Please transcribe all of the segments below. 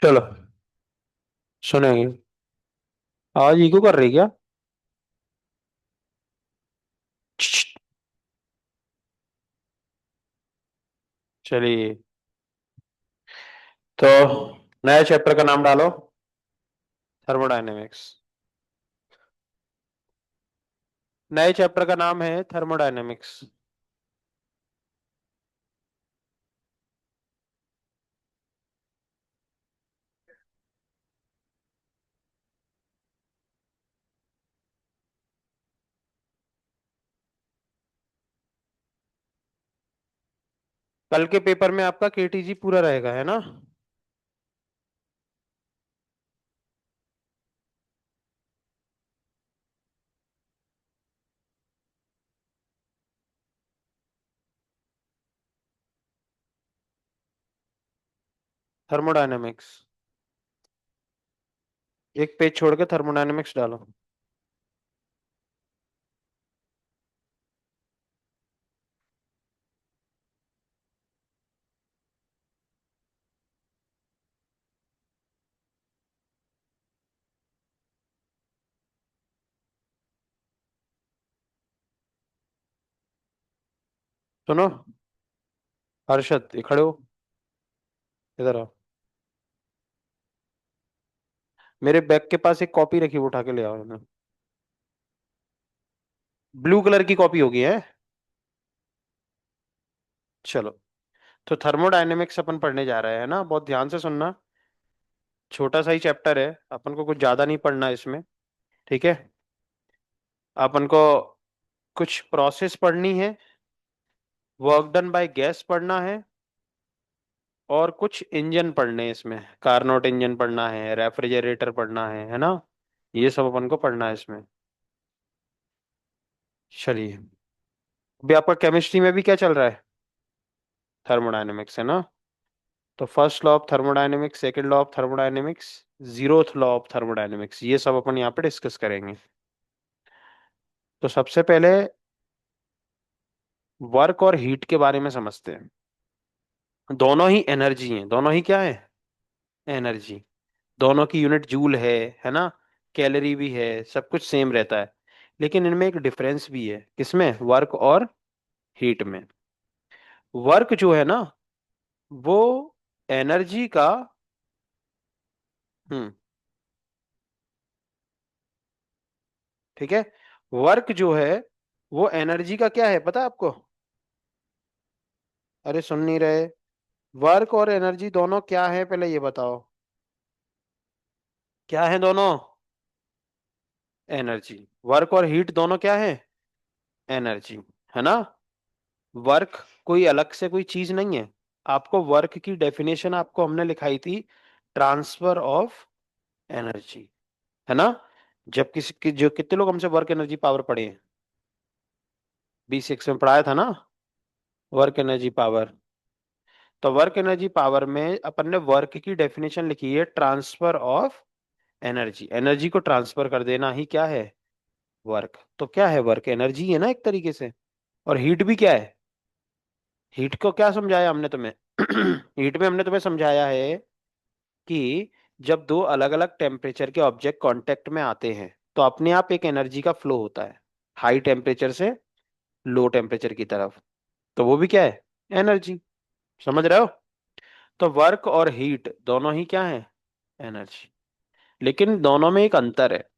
चलो सुनेंगे। आवाज इको कर रही क्या? चलिए, तो नए चैप्टर का नाम डालो। थर्मोडायनेमिक्स। नए चैप्टर का नाम है थर्मोडायनेमिक्स। कल के पेपर में आपका केटीजी पूरा रहेगा, है ना? थर्मोडायनेमिक्स। एक पेज छोड़ के थर्मोडायनेमिक्स डालो। सुनो, हर्षद ये खड़े हो, इधर आओ। मेरे बैग के पास एक कॉपी रखी, वो उठा के ले आओ ना। ब्लू कलर की कॉपी होगी है। चलो, तो थर्मोडायनेमिक्स अपन पढ़ने जा रहे हैं ना, बहुत ध्यान से सुनना। छोटा सा ही चैप्टर है, अपन को कुछ ज्यादा नहीं पढ़ना इसमें। ठीक है। अपन को कुछ प्रोसेस पढ़नी है, वर्क डन बाय गैस पढ़ना है, और कुछ इंजन पढ़ने हैं इसमें। कारनोट इंजन पढ़ना है, रेफ्रिजरेटर पढ़ना है ना? ये सब अपन को पढ़ना है इसमें। चलिए, अभी आपका केमिस्ट्री में भी क्या चल रहा है? थर्मोडायनेमिक्स, है ना? तो first law of thermodynamics, second law of thermodynamics, zeroth law of thermodynamics, ये सब अपन यहाँ पे डिस्कस करेंगे। तो सबसे पहले वर्क और हीट के बारे में समझते हैं। दोनों ही एनर्जी हैं, दोनों ही क्या है? एनर्जी। दोनों की यूनिट जूल है ना? कैलोरी भी है, सब कुछ सेम रहता है। लेकिन इनमें एक डिफरेंस भी है, किसमें? वर्क और हीट में। वर्क जो है ना, वो एनर्जी का। हम्म। ठीक है। वर्क जो है वो एनर्जी का क्या है, पता है आपको? अरे सुन नहीं रहे? वर्क और एनर्जी दोनों क्या है, पहले ये बताओ। क्या है दोनों? एनर्जी। वर्क और हीट दोनों क्या है? एनर्जी, है ना? वर्क कोई अलग से कोई चीज नहीं है। आपको वर्क की डेफिनेशन आपको हमने लिखाई थी, ट्रांसफर ऑफ एनर्जी, है ना? जब किसी की जो कितने लोग हमसे वर्क एनर्जी पावर पढ़े हैं? B6 में पढ़ाया था ना, वर्क एनर्जी पावर। तो वर्क एनर्जी पावर में अपन ने वर्क की डेफिनेशन लिखी है, ट्रांसफर ऑफ एनर्जी। एनर्जी को ट्रांसफर कर देना ही क्या है? वर्क। तो क्या है वर्क? एनर्जी है ना एक तरीके से। और हीट भी क्या है? हीट को क्या समझाया हमने तुम्हें? हीट में हमने तुम्हें समझाया है कि जब दो अलग अलग टेम्परेचर के ऑब्जेक्ट कांटेक्ट में आते हैं तो अपने आप एक एनर्जी का फ्लो होता है, हाई टेम्परेचर से लो टेम्परेचर की तरफ। तो वो भी क्या है? एनर्जी। समझ रहे हो? तो वर्क और हीट दोनों ही क्या है? एनर्जी। लेकिन दोनों में एक अंतर है।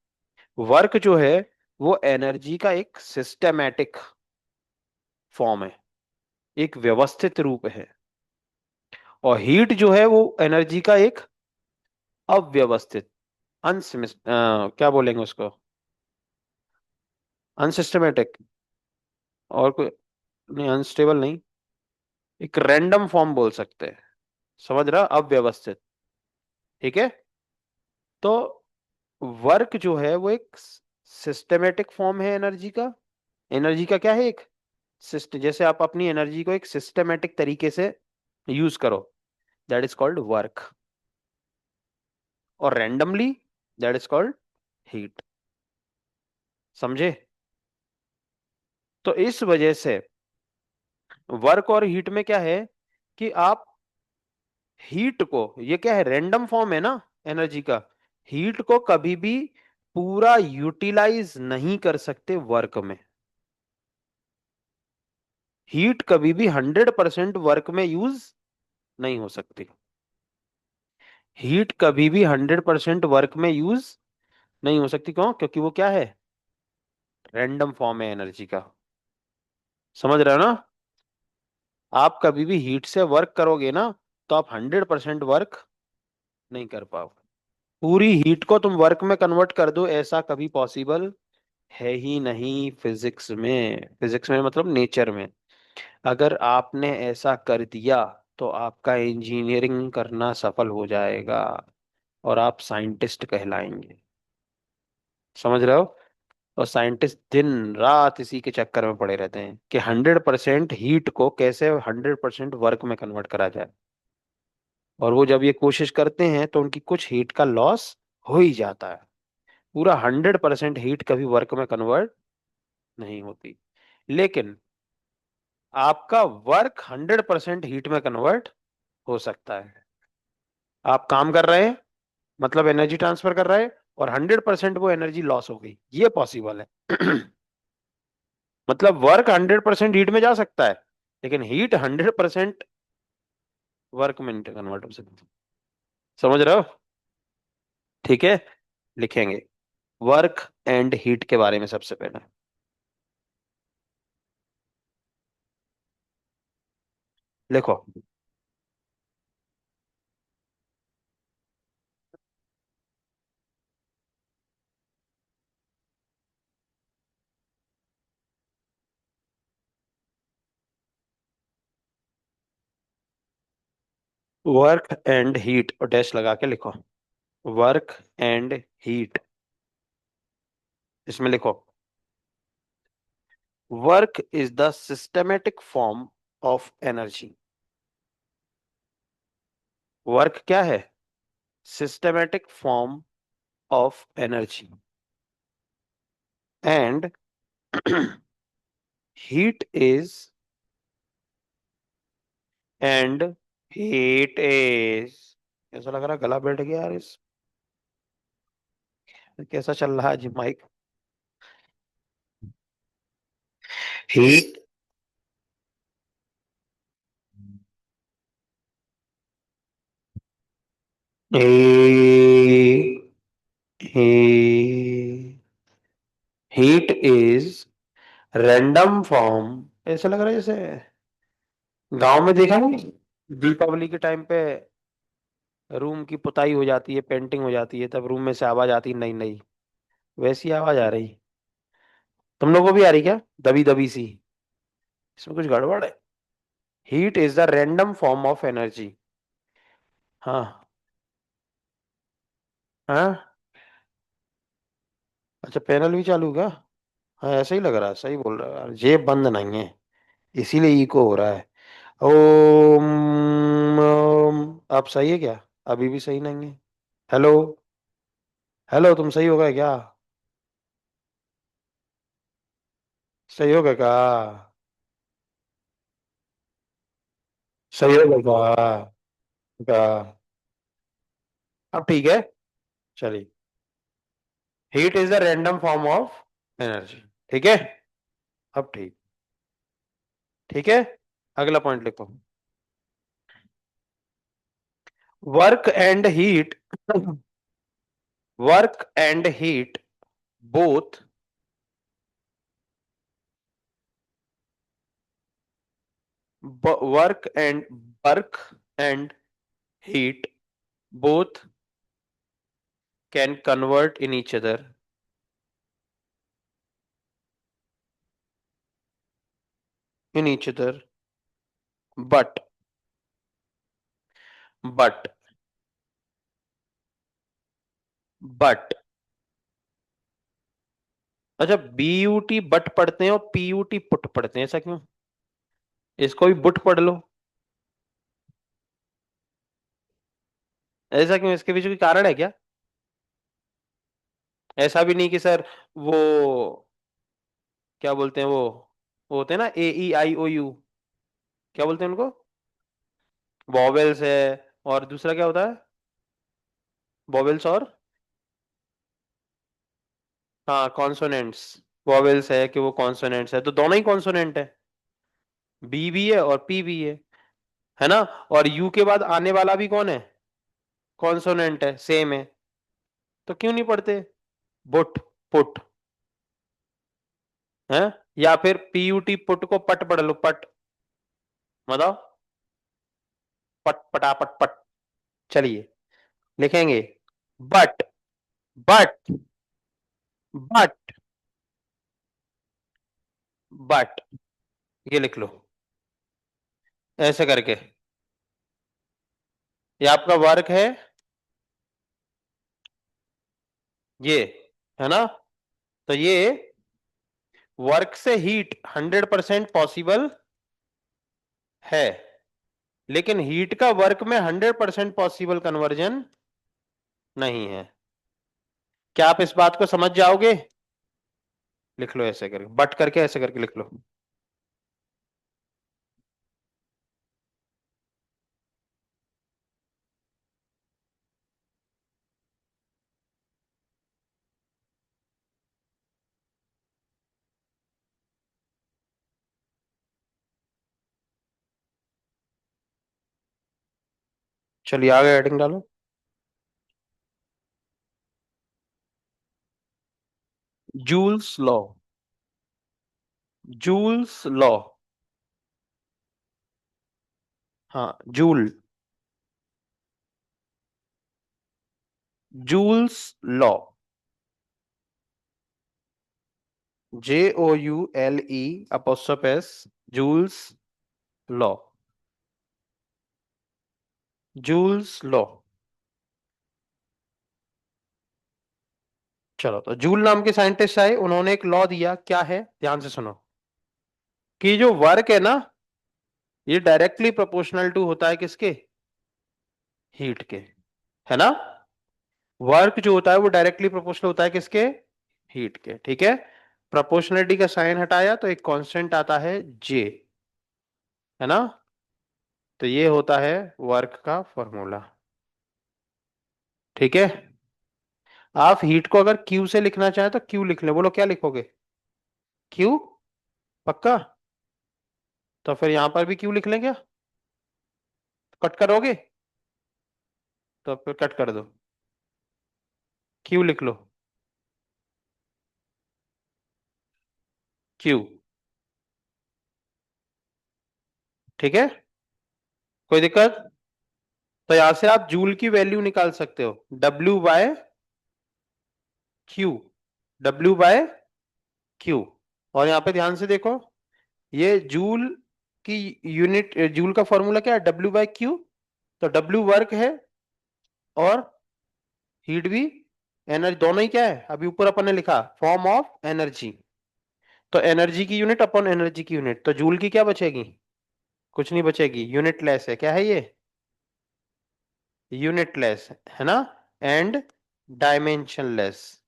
वर्क जो है वो एनर्जी का एक सिस्टेमैटिक फॉर्म है, एक व्यवस्थित रूप है। और हीट जो है वो एनर्जी का एक अव्यवस्थित, क्या बोलेंगे उसको? अनसिस्टमेटिक। और कोई नहीं, अनस्टेबल नहीं, एक रैंडम फॉर्म बोल सकते हैं। समझ रहा? अव्यवस्थित। ठीक है। तो वर्क जो है वो एक सिस्टेमेटिक फॉर्म है एनर्जी का। एनर्जी का क्या है? एक सिस्टम। जैसे आप अपनी एनर्जी को एक सिस्टेमेटिक तरीके से यूज करो, दैट इज कॉल्ड वर्क। और randomly, that is called heat. समझे? तो इस वजह से वर्क और हीट में क्या है कि आप हीट को, ये क्या है, रैंडम फॉर्म है ना एनर्जी का, हीट को कभी भी पूरा यूटिलाइज नहीं कर सकते वर्क में। हीट कभी भी 100% वर्क में यूज नहीं हो सकती। हीट कभी भी 100% वर्क में यूज नहीं हो सकती, क्यों? क्योंकि वो क्या है, रैंडम फॉर्म है एनर्जी का। समझ रहे हो ना? आप कभी भी हीट से वर्क करोगे ना, तो आप 100% वर्क नहीं कर पाओगे। पूरी हीट को तुम वर्क में कन्वर्ट कर दो, ऐसा कभी पॉसिबल है ही नहीं फिजिक्स में। फिजिक्स में मतलब नेचर में। अगर आपने ऐसा कर दिया तो आपका इंजीनियरिंग करना सफल हो जाएगा और आप साइंटिस्ट कहलाएंगे। समझ रहे हो? और साइंटिस्ट दिन रात इसी के चक्कर में पड़े रहते हैं कि 100% हीट को कैसे 100% वर्क में कन्वर्ट करा जाए। और वो जब ये कोशिश करते हैं तो उनकी कुछ हीट का लॉस हो ही जाता है। पूरा 100% हीट कभी वर्क में कन्वर्ट नहीं होती। लेकिन आपका वर्क 100% हीट में कन्वर्ट हो सकता है। आप काम कर रहे हैं, मतलब एनर्जी ट्रांसफर कर रहे हैं, और 100% वो एनर्जी लॉस हो गई, ये पॉसिबल है। मतलब वर्क 100% हीट में जा सकता है, लेकिन हीट 100% वर्क में नहीं कन्वर्ट हो सकती। समझ रहे हो? ठीक है, लिखेंगे वर्क एंड हीट के बारे में सबसे पहले। लिखो, वर्क एंड हीट और डैश लगा के लिखो, वर्क एंड हीट। इसमें लिखो, work is the systematic form of energy. Work क्या है? Systematic form of energy. And heat is and heat is, ऐसा लग रहा है गला बैठ गया यार इस, कैसा चल रहा है जी mic? Heat heat is random form. ऐसा लग रहा है जैसे गांव में देखा नहीं, दीपावली के टाइम पे रूम की पुताई हो जाती है, पेंटिंग हो जाती है, तब रूम में से आवाज आती है नई नई, वैसी आवाज आ रही। तुम लोग को भी आ रही क्या, दबी दबी सी? इसमें कुछ गड़बड़ है। Heat is the random form of energy. हाँ। हाँ, अच्छा पैनल भी चालू का? हाँ ऐसा ही लग रहा है, सही बोल रहा है यार, जेब बंद नहीं है, इसीलिए इको हो रहा है। अब सही है क्या? अभी भी सही नहीं है? हेलो? हेलो, तुम सही हो गए क्या? सही हो गए क्या? सही हो गए क्या? अब ठीक है, चलिए। Heat is the random form of energy. ठीक है, अब ठीक। ठीक है, अगला पॉइंट लिखो, work and heat. Work and heat both work and work and heat both can convert in each other, but but अच्छा, बीयूटी बट पढ़ते हैं और पीयूटी पुट पढ़ते हैं, ऐसा क्यों? इसको भी बुट पढ़ लो, ऐसा क्यों? इसके पीछे कोई कारण है क्या? ऐसा भी नहीं कि सर वो क्या बोलते हैं, वो होते हैं ना, ए ई आई ओ यू, क्या बोलते हैं उनको, वॉवेल्स है, और दूसरा क्या होता है? वॉवेल्स और, हाँ कॉन्सोनेंट्स। वॉवेल्स है कि वो कॉन्सोनेंट्स है, तो दोनों ही कॉन्सोनेंट है, बी भी है और पी भी है ना? और यू के बाद आने वाला भी कौन है? कॉन्सोनेंट है, सेम है। तो क्यों नहीं पढ़ते? बुट, पुट है, या फिर पीयूटी पुट को पट पढ़ लो, पट। बताओ, पट पटापट पट। चलिए लिखेंगे, बट, बट, बट, बट, ये लिख लो ऐसे करके। ये आपका वर्क है, ये, है ना? तो ये वर्क से हीट 100% पॉसिबल है, लेकिन हीट का वर्क में 100% पॉसिबल कन्वर्जन नहीं है। क्या आप इस बात को समझ जाओगे? लिख लो ऐसे करके, बट करके ऐसे करके लिख लो। चलिए आगे हेडिंग डालो। Joule's law, Joule's law. हाँ Joule, Joule's law, JOULE Joule's law, Joule's law. चलो, तो जूल नाम के साइंटिस्ट आए, उन्होंने एक लॉ दिया, क्या है ध्यान से सुनो, कि जो वर्क है ना, ये डायरेक्टली प्रोपोर्शनल टू होता है किसके? हीट के, है ना? वर्क जो होता है वो डायरेक्टली प्रोपोर्शनल होता है किसके? हीट के, ठीक है? प्रोपोर्शनलिटी का साइन हटाया तो एक कांस्टेंट आता है जे, है ना? तो ये होता है वर्क का फॉर्मूला, ठीक है? आप हीट को अगर क्यू से लिखना चाहें तो क्यू लिख ले, बोलो क्या लिखोगे? क्यू, पक्का? तो फिर यहां पर भी क्यू लिख लें क्या? कट करोगे? तो फिर कट कर दो, क्यू लिख लो, क्यू, ठीक है? कोई दिक्कत? तो यहां से आप जूल की वैल्यू निकाल सकते हो, W/Q, W/Q। और यहां पे ध्यान से देखो, ये जूल की यूनिट, जूल का फॉर्मूला क्या है? W/Q। तो W वर्क है और हीट भी, एनर्जी, दोनों ही क्या है? अभी ऊपर अपन ने लिखा फॉर्म ऑफ एनर्जी। तो एनर्जी की यूनिट अपॉन एनर्जी की यूनिट, तो जूल की क्या बचेगी? कुछ नहीं बचेगी, यूनिट लेस है, क्या है ये? यूनिटलेस, है ना? And dimensionless.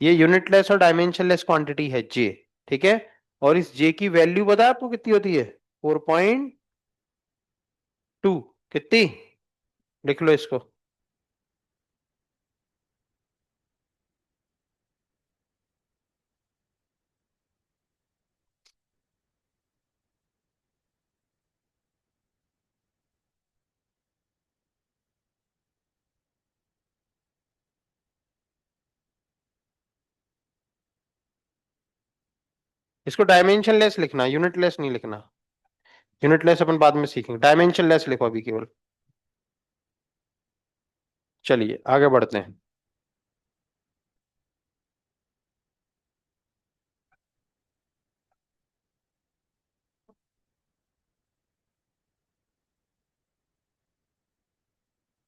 ये यूनिटलेस और डायमेंशनलेस क्वांटिटी है जे, ठीक है? और इस जे की वैल्यू बता आपको कितनी होती है? 4.2। कितनी? लिख लो इसको। इसको डायमेंशनलेस लिखना, यूनिटलेस नहीं लिखना। यूनिटलेस अपन बाद में सीखेंगे, डायमेंशनलेस लिखो अभी केवल। चलिए आगे बढ़ते हैं।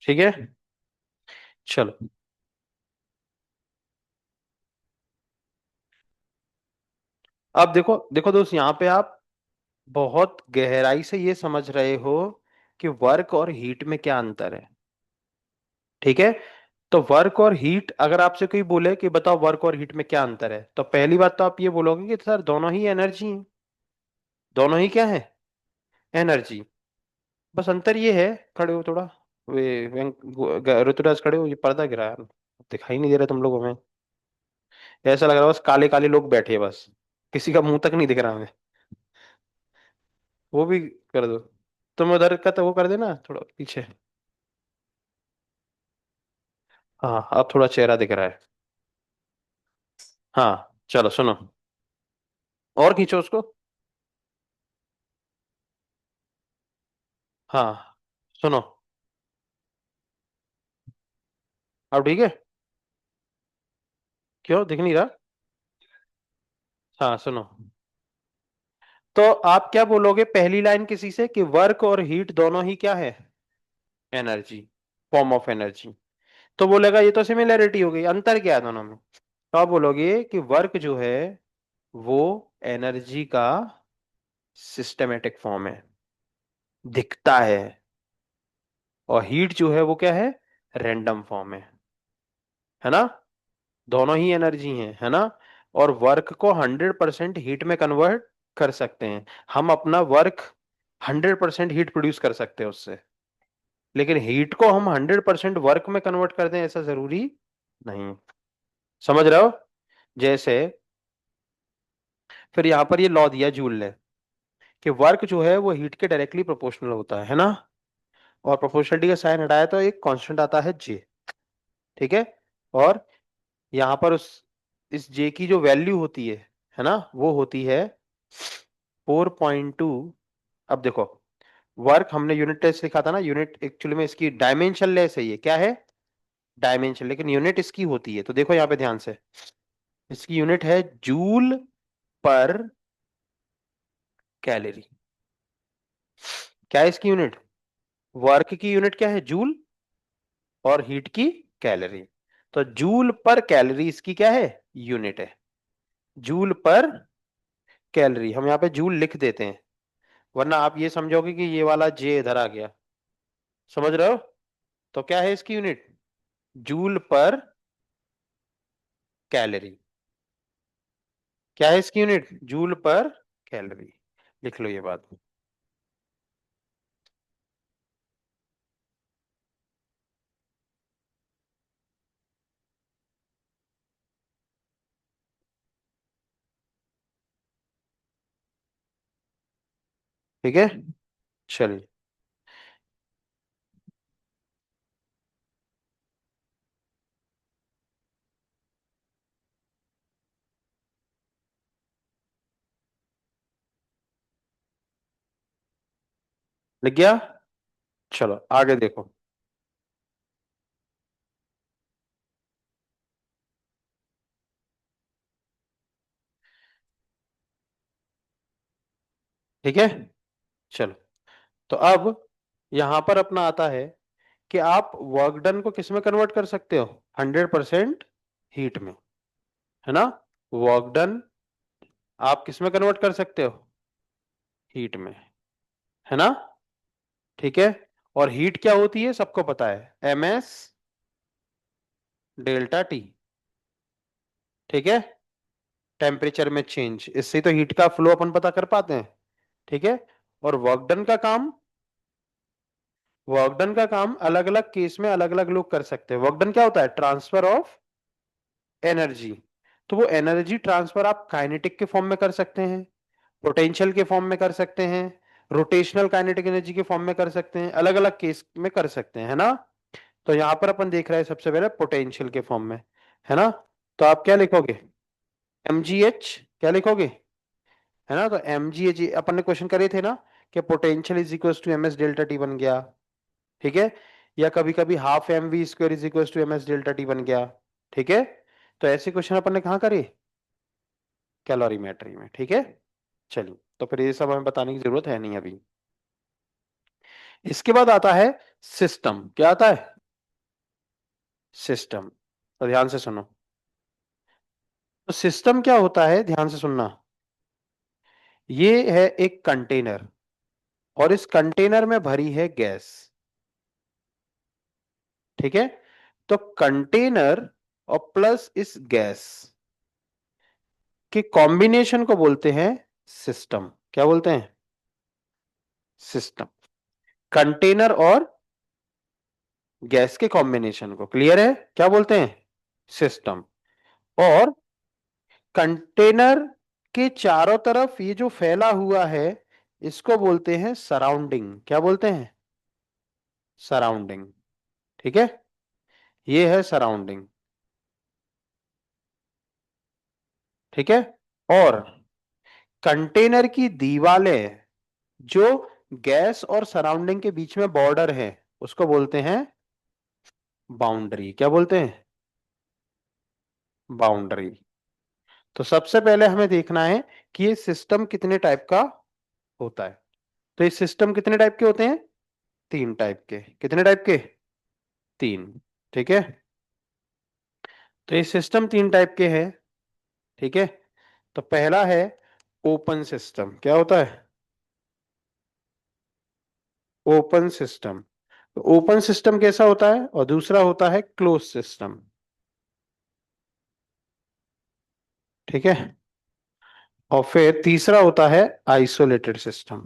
ठीक है, चलो। अब देखो, देखो दोस्त, यहाँ पे आप बहुत गहराई से ये समझ रहे हो कि वर्क और हीट में क्या अंतर है, ठीक है? तो वर्क और हीट, अगर आपसे कोई बोले कि बताओ वर्क और हीट में क्या अंतर है, तो पहली बात तो आप ये बोलोगे कि सर दोनों ही एनर्जी है। दोनों ही क्या है? एनर्जी। बस अंतर ये है, खड़े हो थोड़ा, वे ऋतुराज खड़े हो, ये पर्दा गिरा है, दिखाई नहीं दे रहा तुम लोगों में। ऐसा लग रहा है बस काले काले लोग बैठे हैं बस, किसी का मुंह तक नहीं दिख रहा हमें। वो भी कर दो। तुम उधर का तो वो कर देना थोड़ा पीछे। हाँ अब थोड़ा चेहरा दिख रहा है। हाँ चलो सुनो, और खींचो उसको। हाँ सुनो, अब ठीक है। क्यों दिख नहीं रहा? हाँ सुनो, तो आप क्या बोलोगे पहली लाइन किसी से कि वर्क और हीट दोनों ही क्या है? Energy, form of energy. तो बोलेगा ये तो सिमिलैरिटी हो गई, अंतर क्या है दोनों में? तो आप बोलोगे कि वर्क जो है वो एनर्जी का सिस्टमेटिक फॉर्म है, दिखता है, और हीट जो है वो क्या है? रैंडम फॉर्म है ना? दोनों ही एनर्जी है ना? और वर्क को 100% हीट में कन्वर्ट कर सकते हैं। हम अपना वर्क 100% हीट प्रोड्यूस कर सकते हैं उससे, लेकिन हीट को हम 100% वर्क में कन्वर्ट कर दें ऐसा जरूरी नहीं। समझ रहे हो? जैसे फिर यहां पर ये लॉ दिया जूल ने कि वर्क जो है वो हीट के डायरेक्टली प्रोपोर्शनल होता है ना? और प्रोपोर्शनलिटी का साइन हटाया तो एक कांस्टेंट आता है जे। ठीक है? और यहाँ पर उस इस जे की जो वैल्यू होती है ना, वो होती है 4.2। अब देखो, वर्क हमने यूनिट टेस्ट लिखा था ना, यूनिट एक्चुअली में इसकी डायमेंशन लेस है, ये क्या है? डायमेंशन, लेकिन यूनिट इसकी होती है, तो देखो यहाँ पे ध्यान से, इसकी यूनिट है जूल पर कैलोरी। क्या है इसकी यूनिट? वर्क की यूनिट क्या है? जूल, और हीट की कैलोरी। तो जूल पर कैलोरी इसकी क्या है? यूनिट है। जूल पर कैलोरी, हम यहाँ पे जूल लिख देते हैं, वरना आप ये समझोगे कि ये वाला जे इधर आ गया। समझ रहे हो? तो क्या है इसकी यूनिट? जूल पर कैलोरी। क्या है इसकी यूनिट? जूल पर कैलोरी। लिख लो ये बात। ठीक है, चलिए। लिख गया? चलो आगे देखो। ठीक है, चलो। तो अब यहां पर अपना आता है कि आप वर्क डन को किस में कन्वर्ट कर सकते हो? 100% हीट में, है ना? वर्क डन आप किस में कन्वर्ट कर सकते हो? हीट में, है ना? ठीक है। और हीट क्या होती है सबको पता है, एमएस डेल्टा टी। ठीक है, टेम्परेचर में चेंज, इससे तो हीट का फ्लो अपन पता कर पाते हैं। ठीक है। और वर्क डन का काम अलग अलग केस में अलग अलग लोग कर सकते हैं। वर्क डन क्या होता है? Transfer of energy. तो वो एनर्जी ट्रांसफर आप काइनेटिक के फॉर्म में कर सकते हैं, पोटेंशियल के फॉर्म में कर सकते हैं, रोटेशनल काइनेटिक एनर्जी के फॉर्म में कर सकते हैं, अलग अलग केस में कर सकते हैं, है ना? तो यहां पर अपन देख रहे हैं सबसे पहले पोटेंशियल के फॉर्म में, है ना? तो आप क्या लिखोगे? mgh, क्या लिखोगे? है ना? तो mgh अपन ने क्वेश्चन करे थे ना कि potential is equal to M S delta T बन गया। ठीक है। या कभी कभी half M V square is equal to M S delta T बन गया। ठीक है। तो ऐसे क्वेश्चन अपन ने कहाँ करे? कैलोरीमेट्री में। ठीक है। चलिए, तो फिर ये सब हमें बताने की जरूरत है नहीं अभी। इसके बाद आता है सिस्टम। क्या आता है? सिस्टम। तो ध्यान से सुनो, तो सिस्टम क्या होता है, ध्यान से सुनना। ये है एक कंटेनर, और इस कंटेनर में भरी है गैस। ठीक है। तो कंटेनर और प्लस इस गैस के कॉम्बिनेशन को बोलते हैं सिस्टम। क्या बोलते हैं? सिस्टम। कंटेनर और गैस के कॉम्बिनेशन को, क्लियर है, क्या बोलते हैं, सिस्टम। और कंटेनर के चारों तरफ ये जो फैला हुआ है, इसको बोलते हैं सराउंडिंग, क्या बोलते हैं, सराउंडिंग। ठीक है, ये है सराउंडिंग। ठीक है। और कंटेनर की दीवारें जो गैस और सराउंडिंग के बीच में बॉर्डर है, उसको बोलते हैं बाउंड्री, क्या बोलते हैं, बाउंड्री। तो सबसे पहले हमें देखना है कि ये सिस्टम कितने टाइप का होता है। तो ये सिस्टम कितने टाइप के होते हैं, तीन टाइप के, कितने टाइप के, तीन। ठीक है। तो ये सिस्टम तीन टाइप के हैं। ठीक है। तो पहला है ओपन सिस्टम, क्या होता है, ओपन सिस्टम। ओपन सिस्टम कैसा होता है, और दूसरा होता है क्लोज सिस्टम। ठीक है। और फिर तीसरा होता है आइसोलेटेड सिस्टम।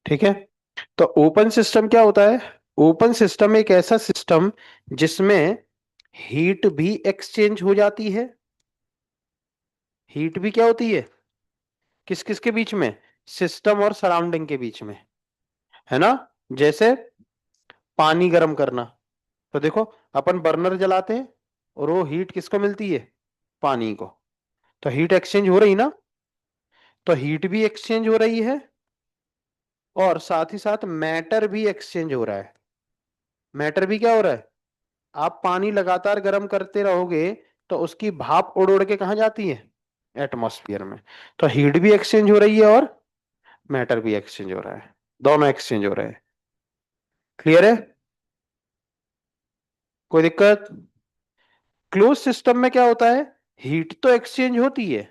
ठीक है। तो ओपन सिस्टम क्या होता है, ओपन सिस्टम एक ऐसा सिस्टम जिसमें हीट भी एक्सचेंज हो जाती है। हीट भी क्या होती है, किस किस के बीच में, सिस्टम और सराउंडिंग के बीच में, है ना। जैसे पानी गर्म करना, तो देखो अपन बर्नर जलाते हैं और वो हीट किसको मिलती है, पानी को। तो हीट एक्सचेंज हो रही ना, तो हीट भी एक्सचेंज हो रही है और साथ ही साथ मैटर भी एक्सचेंज हो रहा है। मैटर भी क्या हो रहा है, आप पानी लगातार गर्म करते रहोगे तो उसकी भाप उड़ उड़ के कहाँ जाती है, एटमॉस्फेयर में। तो हीट भी एक्सचेंज हो रही है और मैटर भी एक्सचेंज हो रहा है, दोनों एक्सचेंज हो रहे हैं। क्लियर है, कोई दिक्कत। क्लोज सिस्टम में क्या होता है, हीट तो एक्सचेंज होती है,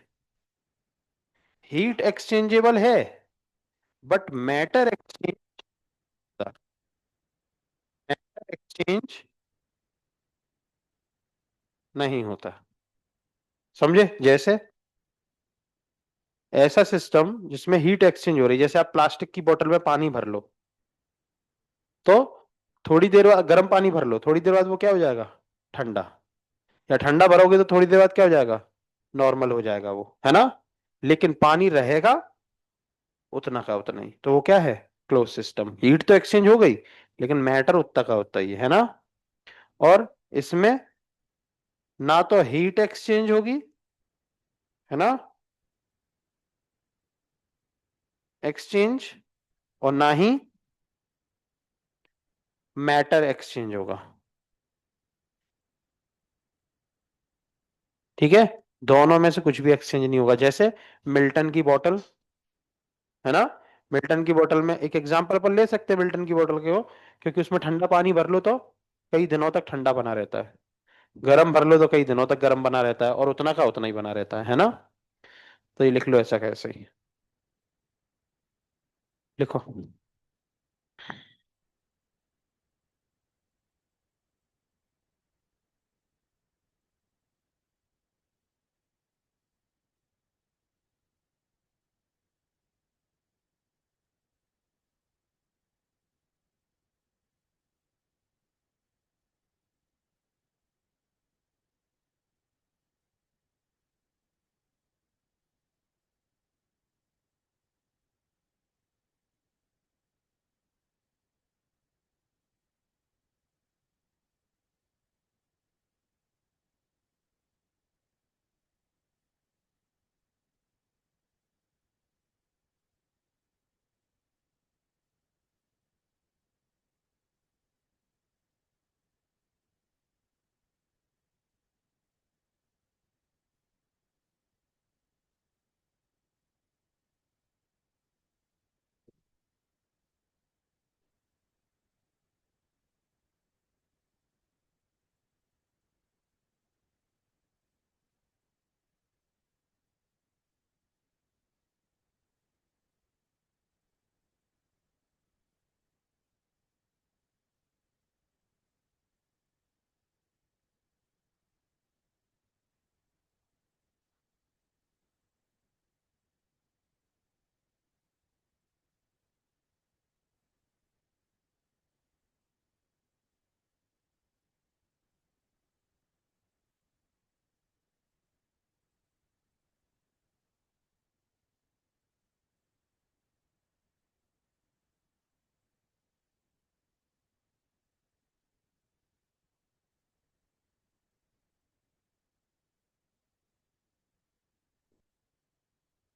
हीट एक्सचेंजेबल है, but matter exchange, matter exchange नहीं होता। समझे, जैसे ऐसा सिस्टम जिसमें हीट एक्सचेंज हो रही है, जैसे आप प्लास्टिक की बोतल में पानी भर लो, तो थोड़ी देर बाद गर्म पानी भर लो, थोड़ी देर बाद वो क्या हो जाएगा, ठंडा। या ठंडा भरोगे तो थोड़ी देर बाद क्या हो जाएगा, नॉर्मल हो जाएगा वो, है ना। लेकिन पानी रहेगा उतना का उतना ही, तो वो क्या है, क्लोज सिस्टम। हीट तो एक्सचेंज हो गई लेकिन मैटर उतना का उतना ही है ना। और इसमें ना तो हीट एक्सचेंज होगी, है ना, एक्सचेंज, और ना ही मैटर एक्सचेंज होगा। ठीक है, दोनों में से कुछ भी एक्सचेंज नहीं होगा। जैसे मिल्टन की बोतल, है ना, मिल्टन की बोतल में एक एग्जांपल अपन ले सकते हैं मिल्टन की बोतल के हो, क्योंकि उसमें ठंडा पानी भर लो तो कई दिनों तक ठंडा बना रहता है, गर्म भर लो तो कई दिनों तक गर्म बना रहता है, और उतना का उतना ही बना रहता है ना। तो ये लिख लो ऐसा कैसे ही, लिखो।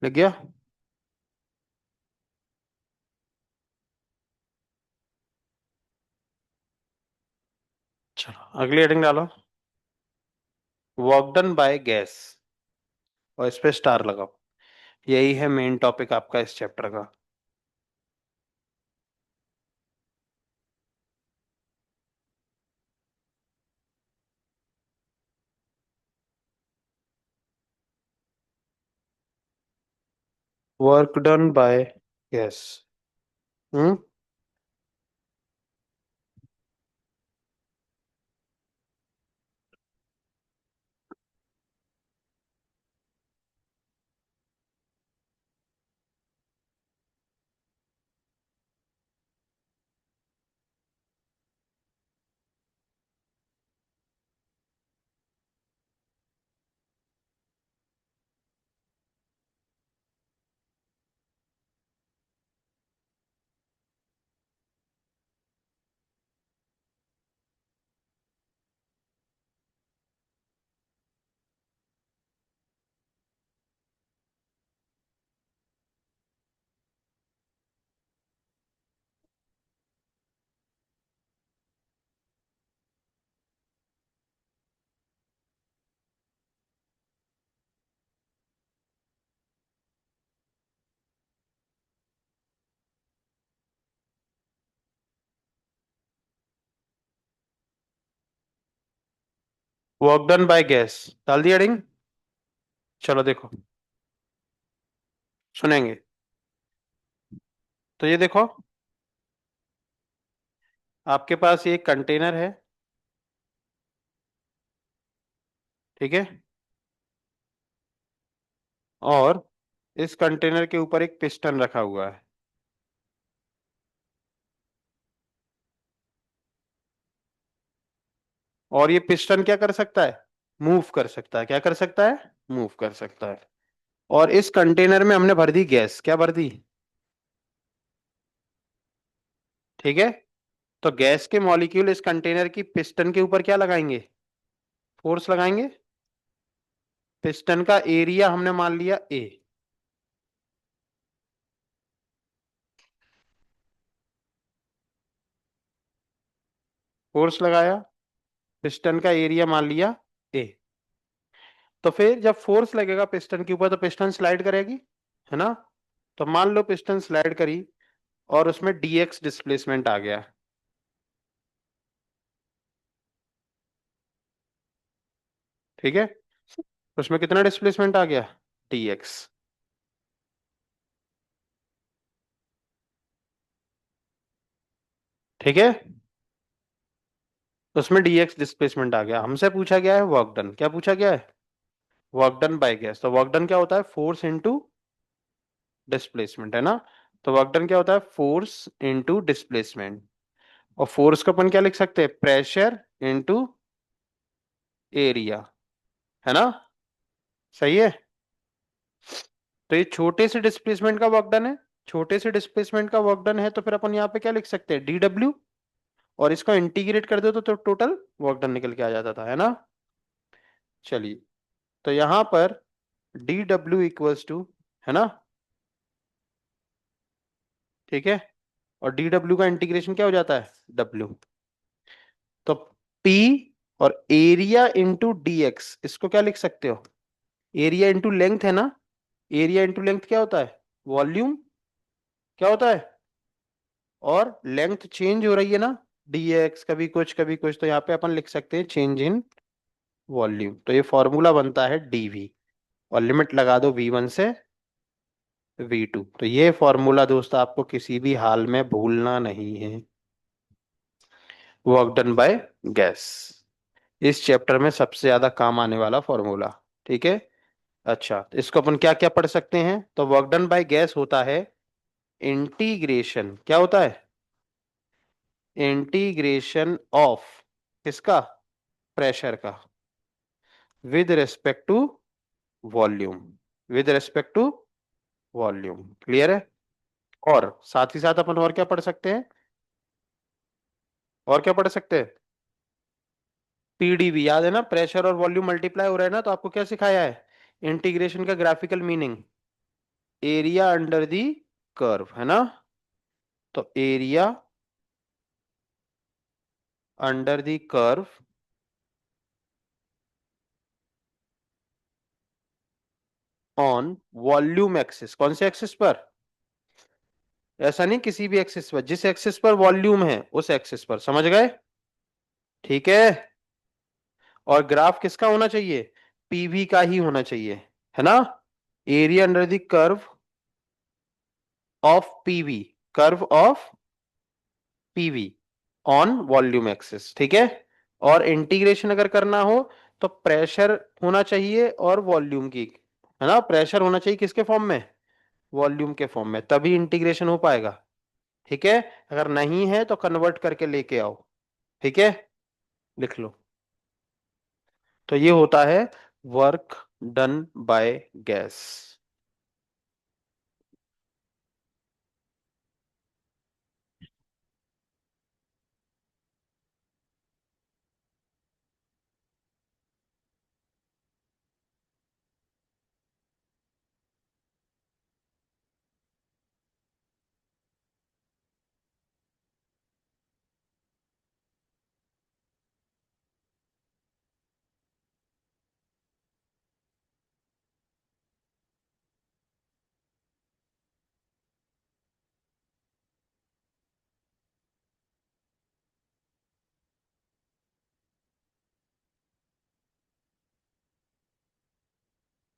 लिख गया? चलो अगली हेडिंग डालो। वर्क डन बाय गैस, और इस पे स्टार लगाओ। यही है मेन टॉपिक आपका इस चैप्टर का। Work done by gas. Hmm. Work done by gas डाल दिया हेडिंग। चलो देखो, सुनेंगे। तो ये देखो, आपके पास ये एक कंटेनर है, ठीक है, और इस कंटेनर के ऊपर एक पिस्टन रखा हुआ है। और ये पिस्टन क्या कर सकता है? मूव कर सकता है। क्या कर सकता है? मूव कर सकता है। और इस कंटेनर में हमने भर दी गैस। क्या भर दी? ठीक है। तो गैस के मॉलिक्यूल इस कंटेनर की पिस्टन के ऊपर क्या लगाएंगे? फोर्स लगाएंगे। पिस्टन का एरिया हमने मान लिया ए। फोर्स लगाया, पिस्टन का एरिया मान लिया ए। तो फिर जब फोर्स लगेगा पिस्टन के ऊपर तो पिस्टन स्लाइड करेगी, है ना? तो मान लो पिस्टन स्लाइड करी और उसमें डीएक्स डिस्प्लेसमेंट आ गया। ठीक है। उसमें कितना डिस्प्लेसमेंट आ गया? डीएक्स। ठीक है। उसमें डीएक्स डिस्प्लेसमेंट आ गया। हमसे पूछा गया है वर्क डन। क्या पूछा गया है? Work done by gas. तो वर्क डन क्या होता है? फोर्स इनटू डिस्प्लेसमेंट, है ना? तो वर्क डन क्या होता है? Force into displacement. और फोर्स को अपन क्या लिख सकते हैं? प्रेशर इनटू एरिया, है ना? सही है। तो ये छोटे से डिस्प्लेसमेंट का वर्क डन है। छोटे से डिस्प्लेसमेंट का वर्क डन है तो फिर अपन यहाँ पे क्या लिख सकते हैं? D W. और इसको इंटीग्रेट कर दो तो टोटल वर्क डन निकल के आ जाता था, है ना? चलिए, तो यहां पर डी डब्ल्यू इक्वल्स टू, है ना, ठीक है, और डी डब्ल्यू का इंटीग्रेशन क्या हो जाता है? डब्ल्यू। तो पी और एरिया इंटू डी एक्स, इसको क्या लिख सकते हो? एरिया इंटू लेंथ, है ना? एरिया इंटू लेंथ क्या होता है? वॉल्यूम। क्या होता है? और लेंथ चेंज हो रही है ना, डी एक्स, कभी कुछ कभी कुछ, तो यहाँ पे अपन लिख सकते हैं चेंज इन वॉल्यूम। तो ये फॉर्मूला बनता है डीवी। और लिमिट लगा दो V1 से V2। तो ये फॉर्मूला दोस्त आपको किसी भी हाल में भूलना नहीं है। वर्क डन बाय गैस, इस चैप्टर में सबसे ज्यादा काम आने वाला फॉर्मूला। ठीक है। अच्छा, तो इसको अपन क्या क्या पढ़ सकते हैं? तो वर्क डन बाय गैस होता है इंटीग्रेशन। क्या होता है? इंटीग्रेशन ऑफ किसका? प्रेशर का, with respect to volume. With respect to volume. Clear है? और साथ ही साथ अपन और क्या पढ़ सकते हैं? और क्या पढ़ सकते हैं? पीडीवी याद है ना? प्रेशर और वॉल्यूम मल्टीप्लाई हो रहा है ना, तो आपको क्या सिखाया है? इंटीग्रेशन का graphical meaning. Area under the curve है ना। तो area under the curve on volume axis, कौन से एक्सिस पर? ऐसा नहीं किसी भी एक्सिस पर, जिस एक्सिस पर वॉल्यूम है उस एक्सिस पर, समझ गए? ठीक है। और ग्राफ किसका होना चाहिए? पीवी का ही होना चाहिए, है ना। Area under the curve of PV, curve of PV on volume axis, ठीक है। और इंटीग्रेशन अगर करना हो तो प्रेशर होना चाहिए और वॉल्यूम की, है ना। प्रेशर होना चाहिए किसके फॉर्म में? वॉल्यूम के फॉर्म में, तभी इंटीग्रेशन हो पाएगा। ठीक है। अगर नहीं है तो कन्वर्ट करके लेके आओ। ठीक है, लिख लो। तो ये होता है वर्क डन बाय गैस।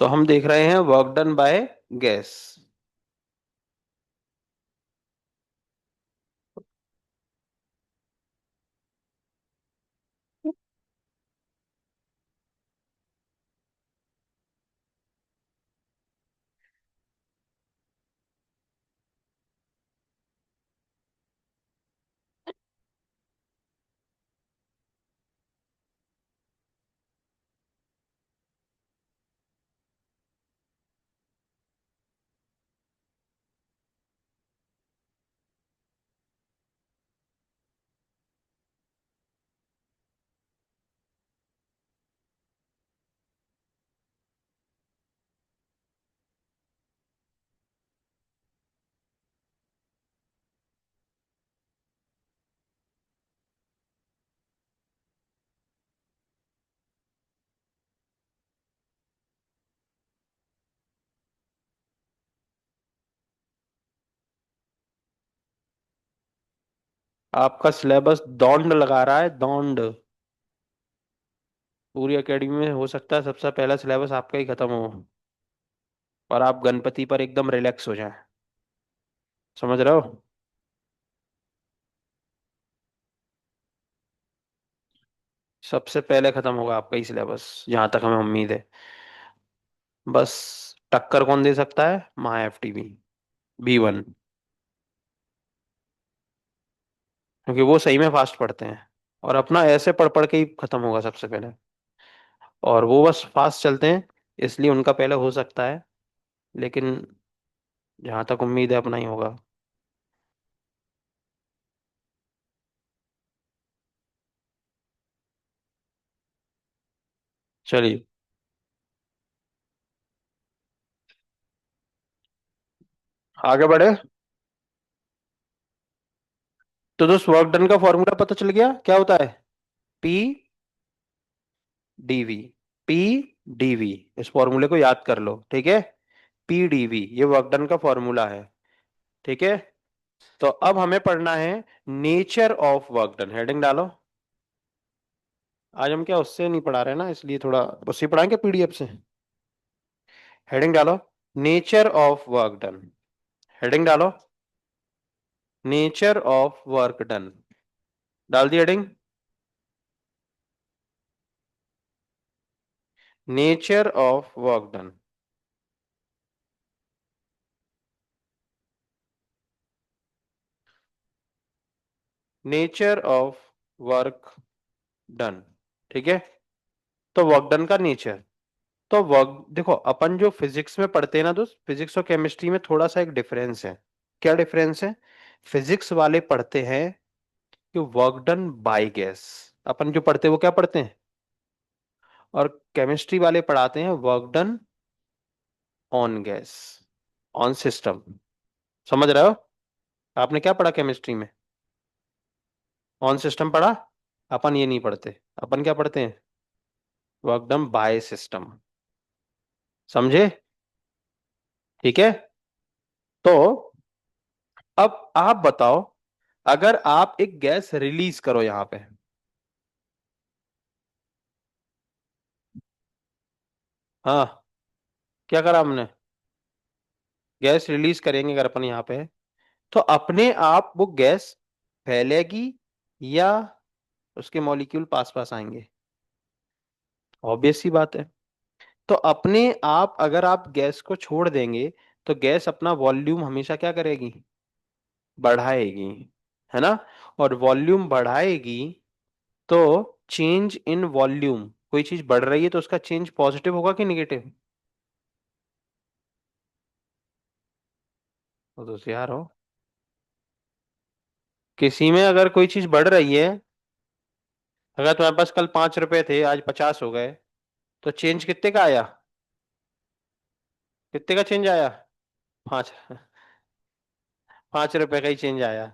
तो हम देख रहे हैं वर्क डन बाय गैस। आपका सिलेबस दौंड लगा रहा है, दौंड। पूरी एकेडमी में हो सकता है सबसे पहला सिलेबस आपका ही खत्म हो, और आप गणपति पर एकदम रिलैक्स हो जाएं। समझ रहे हो? सबसे पहले खत्म होगा आपका ही सिलेबस, जहां तक हमें उम्मीद है। बस टक्कर कौन दे सकता है? महा एफटीवी B1, क्योंकि वो सही में फास्ट पढ़ते हैं। और अपना ऐसे पढ़ पढ़ के ही खत्म होगा सबसे पहले। और वो बस फास्ट चलते हैं, इसलिए उनका पहले हो सकता है। लेकिन जहां तक उम्मीद है अपना ही होगा। चलिए आगे बढ़े। तो दोस्त वर्क डन का फॉर्मूला पता चल गया क्या होता है? P DV, P DV. इस फॉर्मूले को याद कर लो, ठीक है। P डीवी ये वर्क डन का फॉर्मूला है। ठीक है। तो अब हमें पढ़ना है nature of work done, heading डालो। आज हम क्या उससे नहीं पढ़ा रहे ना, इसलिए थोड़ा उससे पढ़ाएंगे पीडीएफ से। हेडिंग डालो, nature of work done. Heading डालो, नेचर ऑफ वर्क डन। डाल दी heading, nature of work done. Nature of work done, ठीक है। तो वर्क डन का नेचर। तो वर्क देखो, अपन जो फिजिक्स में पढ़ते हैं ना दोस्त, फिजिक्स और केमिस्ट्री में थोड़ा सा एक डिफरेंस है। क्या डिफरेंस है? फिजिक्स वाले पढ़ते हैं कि वर्क डन बाय गैस, अपन जो पढ़ते हैं वो क्या पढ़ते हैं? और केमिस्ट्री वाले पढ़ाते हैं work done on gas. On system. समझ रहे हो? आपने क्या पढ़ा केमिस्ट्री में? ऑन सिस्टम पढ़ा। अपन ये नहीं पढ़ते। अपन क्या पढ़ते हैं? Work done by system. समझे? ठीक है। तो अब आप बताओ, अगर आप एक गैस रिलीज करो यहां पे। हाँ, क्या करा हमने? गैस रिलीज करेंगे अगर अपन यहां पे, तो अपने आप वो गैस फैलेगी या उसके मॉलिक्यूल पास पास आएंगे? ऑब्वियस सी बात है। तो अपने आप अगर आप गैस को छोड़ देंगे, तो गैस अपना वॉल्यूम हमेशा क्या करेगी? बढ़ाएगी, है ना? और वॉल्यूम बढ़ाएगी, तो चेंज इन वॉल्यूम, कोई चीज बढ़ रही है तो उसका चेंज पॉजिटिव होगा कि निगेटिव? तो होशियार हो। किसी में अगर कोई चीज बढ़ रही है, अगर तुम्हारे पास कल 5 रुपए थे, आज 50 हो गए, तो चेंज कितने का आया? कितने का चेंज आया? 5। 5 रुपए का ही चेंज आया।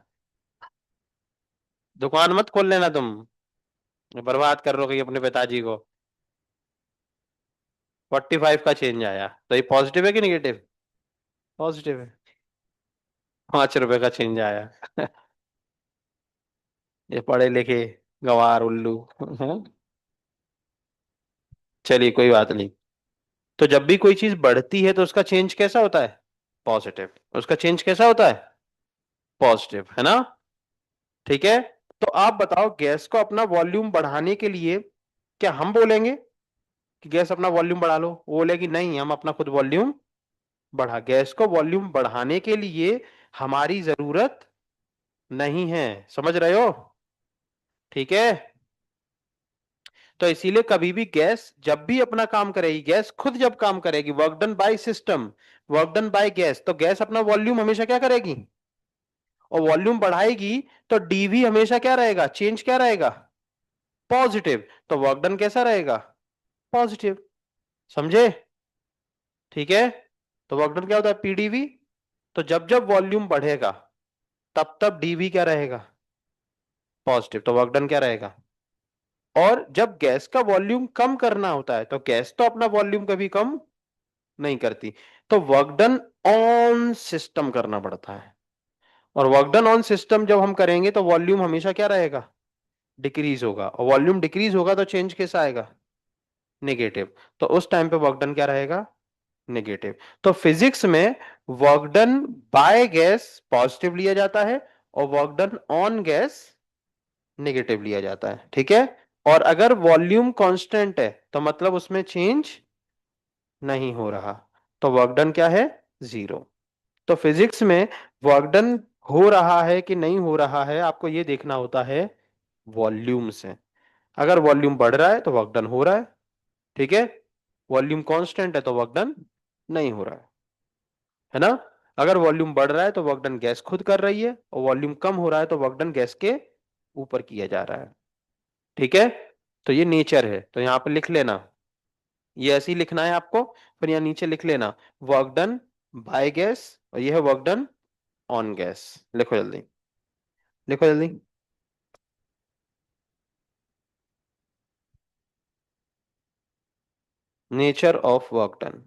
दुकान मत खोल लेना तुम, बर्बाद कर रहे हो अपने पिताजी को। 45 का चेंज आया, तो ये पॉजिटिव है कि निगेटिव? पॉजिटिव है। 5 रुपए का चेंज आया। ये पढ़े लिखे गवार उल्लू। हैं? चलिए कोई बात नहीं। तो जब भी कोई चीज बढ़ती है तो उसका चेंज कैसा होता है? पॉजिटिव। उसका चेंज कैसा होता है? पॉजिटिव, है ना? ठीक है। तो आप बताओ, गैस को अपना वॉल्यूम बढ़ाने के लिए क्या हम बोलेंगे कि गैस अपना वॉल्यूम बढ़ा लो? वो बोलेगी नहीं, हम अपना खुद वॉल्यूम बढ़ा। गैस को वॉल्यूम बढ़ाने के लिए हमारी जरूरत नहीं है। समझ रहे हो? ठीक है। तो इसीलिए कभी भी गैस जब भी अपना काम करेगी, गैस खुद जब काम करेगी, work done by system, work done by gas, तो गैस अपना वॉल्यूम हमेशा क्या करेगी? और वॉल्यूम बढ़ाएगी, तो डीवी हमेशा क्या रहेगा? चेंज क्या रहेगा? पॉजिटिव। तो वर्क डन कैसा रहेगा? पॉजिटिव। समझे? ठीक है। तो वर्क डन क्या होता है? पीडीवी। तो जब जब वॉल्यूम बढ़ेगा, तब तब डीवी क्या रहेगा? पॉजिटिव। तो वर्क डन क्या रहेगा? और जब गैस का वॉल्यूम कम करना होता है, तो गैस तो अपना वॉल्यूम कभी कम नहीं करती, तो वर्क डन ऑन सिस्टम करना पड़ता है। और वर्क डन ऑन सिस्टम जब हम करेंगे, तो वॉल्यूम हमेशा क्या रहेगा? डिक्रीज होगा। और वॉल्यूम डिक्रीज होगा तो चेंज कैसा आएगा? नेगेटिव। तो उस टाइम पे वर्क डन क्या रहेगा? नेगेटिव। तो फिजिक्स में work done by gas positive लिया जाता है, और work done on gas negative लिया जाता है। ठीक है। और अगर वॉल्यूम कांस्टेंट है, तो मतलब उसमें चेंज नहीं हो रहा, तो वर्क डन क्या है? जीरो। तो फिजिक्स में वर्क डन हो रहा है कि नहीं हो रहा है, आपको ये देखना होता है वॉल्यूम से। अगर वॉल्यूम बढ़ रहा है तो वर्क डन हो रहा है। ठीक है। वॉल्यूम कांस्टेंट है तो वर्क डन नहीं हो रहा है ना? अगर वॉल्यूम बढ़ रहा है तो वर्क डन गैस खुद कर रही है, और वॉल्यूम कम हो रहा है तो वर्क डन गैस के ऊपर किया जा रहा है। ठीक है। तो ये नेचर है, तो यहां पर लिख लेना। ये ऐसे ही लिखना है आपको। फिर यहाँ नीचे लिख लेना, वर्क डन बाय गैस, और ये है वर्क डन ऑन गैस। लिखो जल्दी। लिखो जल्दी। Nature of work done.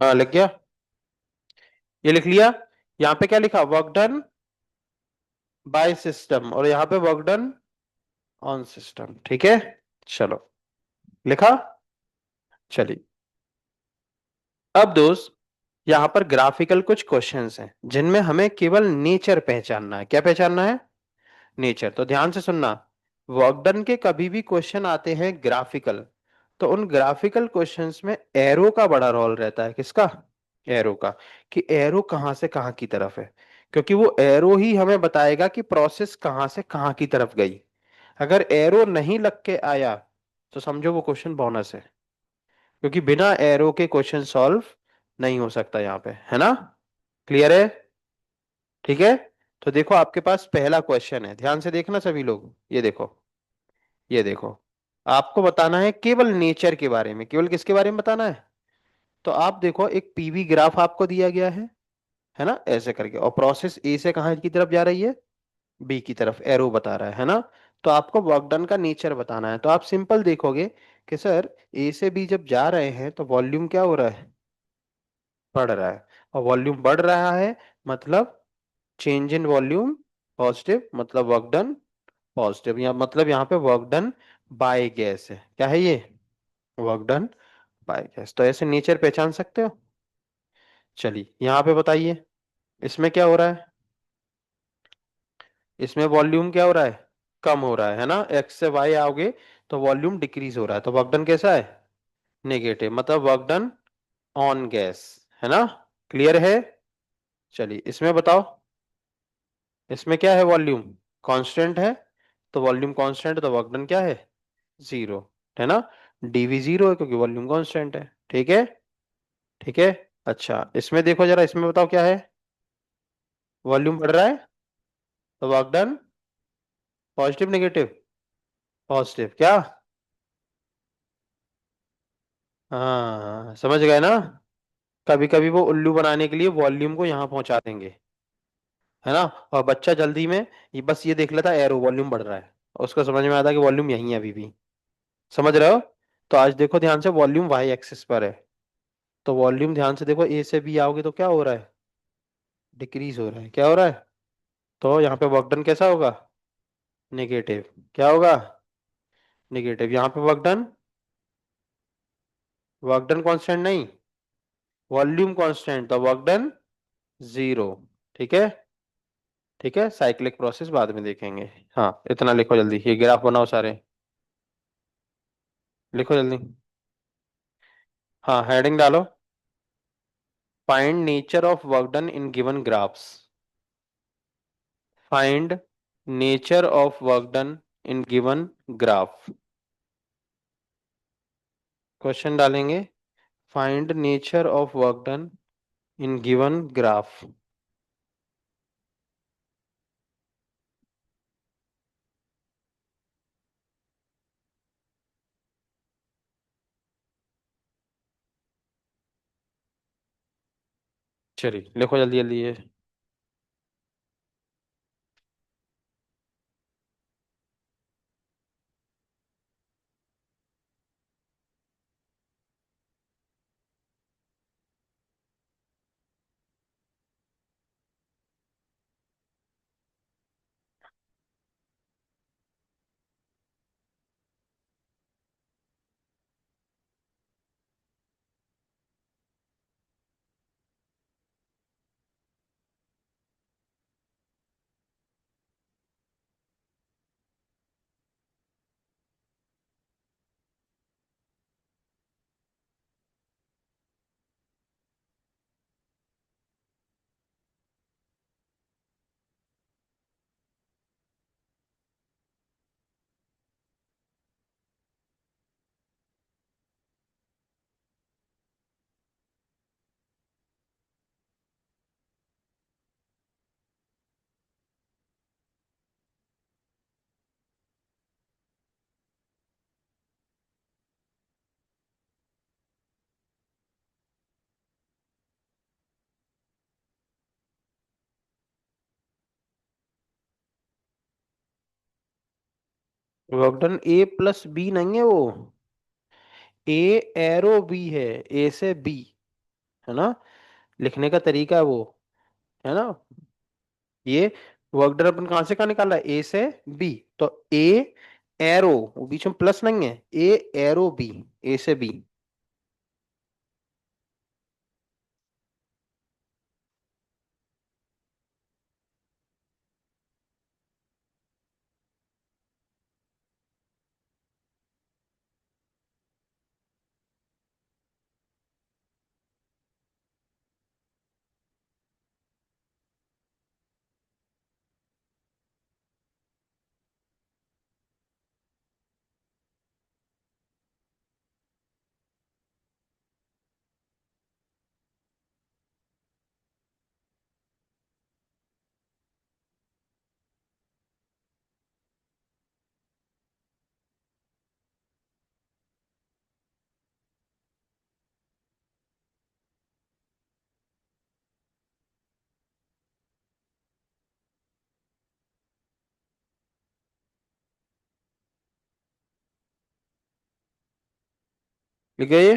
हाँ लिख गया, ये लिख लिया। यहाँ पे क्या लिखा, वर्क डन बाय सिस्टम, और यहाँ पे वर्क डन ऑन सिस्टम, ठीक है। चलो, लिखा। चलिए, अब दोस्त यहाँ पर ग्राफिकल कुछ क्वेश्चंस हैं जिनमें हमें केवल नेचर पहचानना है। क्या पहचानना है, नेचर। तो ध्यान से सुनना, वर्कडन के कभी भी क्वेश्चन आते हैं ग्राफिकल, तो उन ग्राफिकल क्वेश्चंस में एरो का बड़ा रोल रहता है। किसका, एरो का, कि एरो कहां से कहां की तरफ है, क्योंकि वो एरो ही हमें बताएगा कि प्रोसेस कहां से कहां की तरफ गई। अगर एरो नहीं लग के आया तो समझो वो क्वेश्चन बोनस है, क्योंकि बिना एरो के क्वेश्चन सॉल्व नहीं हो सकता यहाँ पे, है ना। क्लियर है, ठीक है। तो देखो आपके पास पहला क्वेश्चन है, ध्यान से देखना सभी लोग, ये देखो, ये देखो। आपको बताना है केवल नेचर के बारे में, केवल किसके बारे में बताना है। तो आप देखो, एक पीवी ग्राफ आपको दिया गया है ना, ऐसे करके, और प्रोसेस ए से कहाँ की तरफ जा रही है, बी की तरफ, एरो बता रहा है ना। तो आपको वर्क डन का नेचर बताना है, तो आप सिंपल देखोगे कि सर ए से बी जब जा रहे हैं तो वॉल्यूम क्या हो रहा है, बढ़ रहा है। और वॉल्यूम बढ़ रहा है मतलब चेंज इन वॉल्यूम पॉजिटिव, मतलब वर्क डन पॉजिटिव, या मतलब यहाँ पे वर्क डन बाय गैस है। क्या है ये, वर्क डन बाय गैस। तो ऐसे नेचर पहचान सकते हो। चलिए यहाँ पे बताइए, इसमें क्या हो रहा है, इसमें वॉल्यूम क्या हो रहा है, कम हो रहा है ना। एक्स से वाई आओगे तो वॉल्यूम डिक्रीज हो रहा है, तो वर्क डन कैसा है, नेगेटिव, मतलब वर्क डन ऑन गैस, है ना। क्लियर है। चलिए इसमें बताओ, इसमें क्या है, वॉल्यूम कांस्टेंट है, तो वॉल्यूम कांस्टेंट, तो वर्क डन क्या है, जीरो, है ना। डीवी जीरो है क्योंकि वॉल्यूम कांस्टेंट है, ठीक है, ठीक है। अच्छा इसमें देखो जरा, इसमें बताओ क्या है, वॉल्यूम बढ़ रहा है, तो work done positive negative, positive, क्या। हाँ समझ गए ना। कभी कभी वो उल्लू बनाने के लिए वॉल्यूम को यहाँ पहुंचा देंगे, है ना। और बच्चा जल्दी में ये बस ये देख लेता है एरो वॉल्यूम बढ़ रहा है, और उसको समझ में आता है कि वॉल्यूम यहीं है अभी भी। समझ रहे हो। तो आज देखो ध्यान से, वॉल्यूम वाई एक्सिस पर है, तो वॉल्यूम ध्यान से देखो, ए से बी आओगे तो क्या हो रहा है, डिक्रीज हो रहा है। क्या हो रहा है, तो यहाँ पे वर्क डन कैसा होगा, नेगेटिव। क्या होगा, नेगेटिव। यहाँ पे वर्क डन कांस्टेंट नहीं, वॉल्यूम कांस्टेंट, तो वर्क डन जीरो, ठीक है, ठीक है। साइक्लिक प्रोसेस बाद में देखेंगे। हाँ इतना लिखो जल्दी, ये ग्राफ बनाओ सारे, लिखो जल्दी। हाँ हेडिंग डालो, find nature of work done in given graphs, find nature of work done in given graph. Question डालेंगे, find nature of work done in given graph. चलिए लिखो जल्दी जल्दी ये। Work done A plus B नहीं है वो, ए एरो बी है, ए से बी, है ना, लिखने का तरीका है वो, है ना। ये वर्क डन अपन कहां से कहां निकाला है, ए से बी। तो ए एरो, वो बीच में प्लस नहीं है, ए एरो बी, ए से बी। लिख गए ये?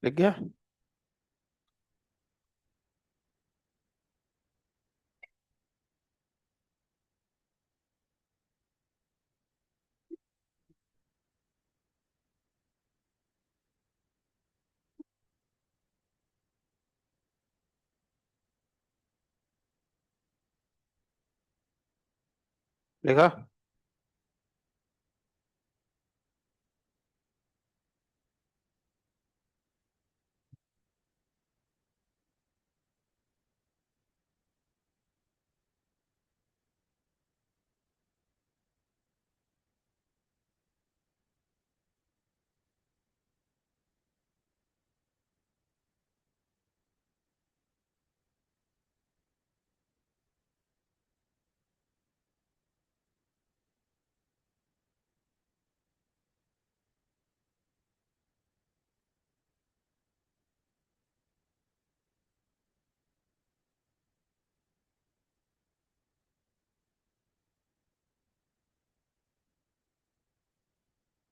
लिख गया? लिखा?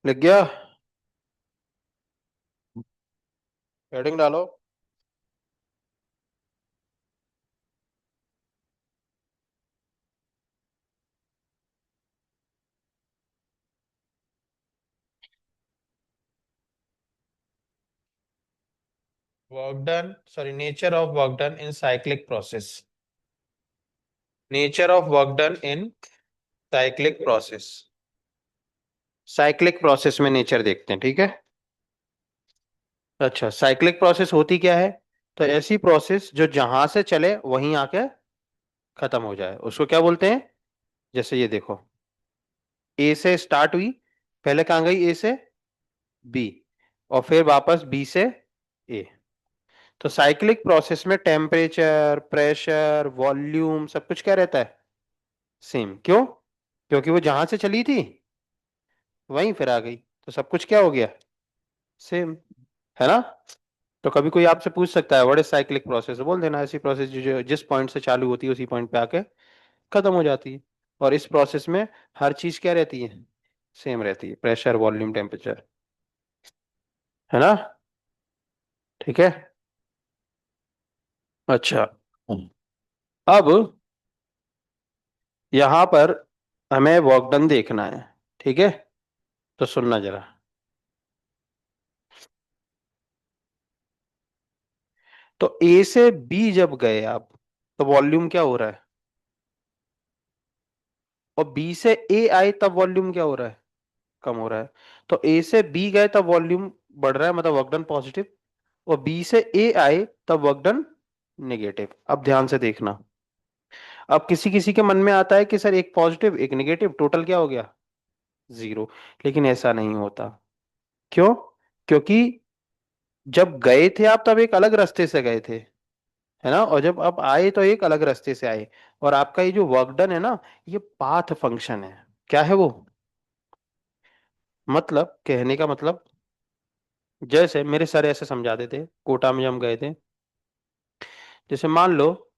लिख गया? हेडिंग डालो। Work done, sorry, nature of work done in cyclic process. Nature of work done in cyclic process. Cyclic process में नेचर देखते हैं, ठीक है। अच्छा, साइक्लिक प्रोसेस होती क्या है? तो ऐसी प्रोसेस जो जहां से चले वहीं आके खत्म हो जाए उसको क्या बोलते हैं? जैसे ये देखो, ए से स्टार्ट हुई, पहले कहाँ गई? ए से बी, और फिर वापस बी से ए। तो साइक्लिक प्रोसेस में टेम्परेचर, प्रेशर, वॉल्यूम सब कुछ क्या रहता है? सेम। क्यों? क्योंकि वो जहां से चली थी वहीं फिर आ गई, तो सब कुछ क्या हो गया? सेम, है ना? तो कभी कोई आपसे पूछ सकता है व्हाट इज साइक्लिक प्रोसेस, बोल देना ऐसी प्रोसेस जो जिस पॉइंट से चालू होती है उसी पॉइंट पे आके खत्म हो जाती है। और इस प्रोसेस में हर चीज क्या रहती है? सेम रहती है, प्रेशर, वॉल्यूम, टेम्परेचर, है ना? ठीक है। अच्छा, अब यहां पर हमें वर्क डन देखना है, ठीक है। तो सुनना जरा। तो ए से बी जब गए आप, तो वॉल्यूम क्या हो रहा है? और बी से ए आए तब वॉल्यूम क्या हो रहा है? कम हो रहा है। तो ए से बी गए तब वॉल्यूम बढ़ रहा है, मतलब वर्क डन पॉजिटिव। और बी से ए आए तब वर्क डन नेगेटिव। अब ध्यान से देखना। अब किसी किसी के मन में आता है कि सर एक पॉजिटिव एक नेगेटिव, टोटल क्या हो गया? जीरो। लेकिन ऐसा नहीं होता। क्यों? क्योंकि जब गए थे आप तब एक अलग रास्ते से गए थे, है ना, और जब आप आए तो एक अलग रास्ते से आए। और आपका ये जो वर्क डन है ना, ये पाथ फंक्शन है। क्या है वो? मतलब कहने का मतलब, जैसे मेरे सर ऐसे समझाते थे कोटा में जब हम गए थे। जैसे मान लो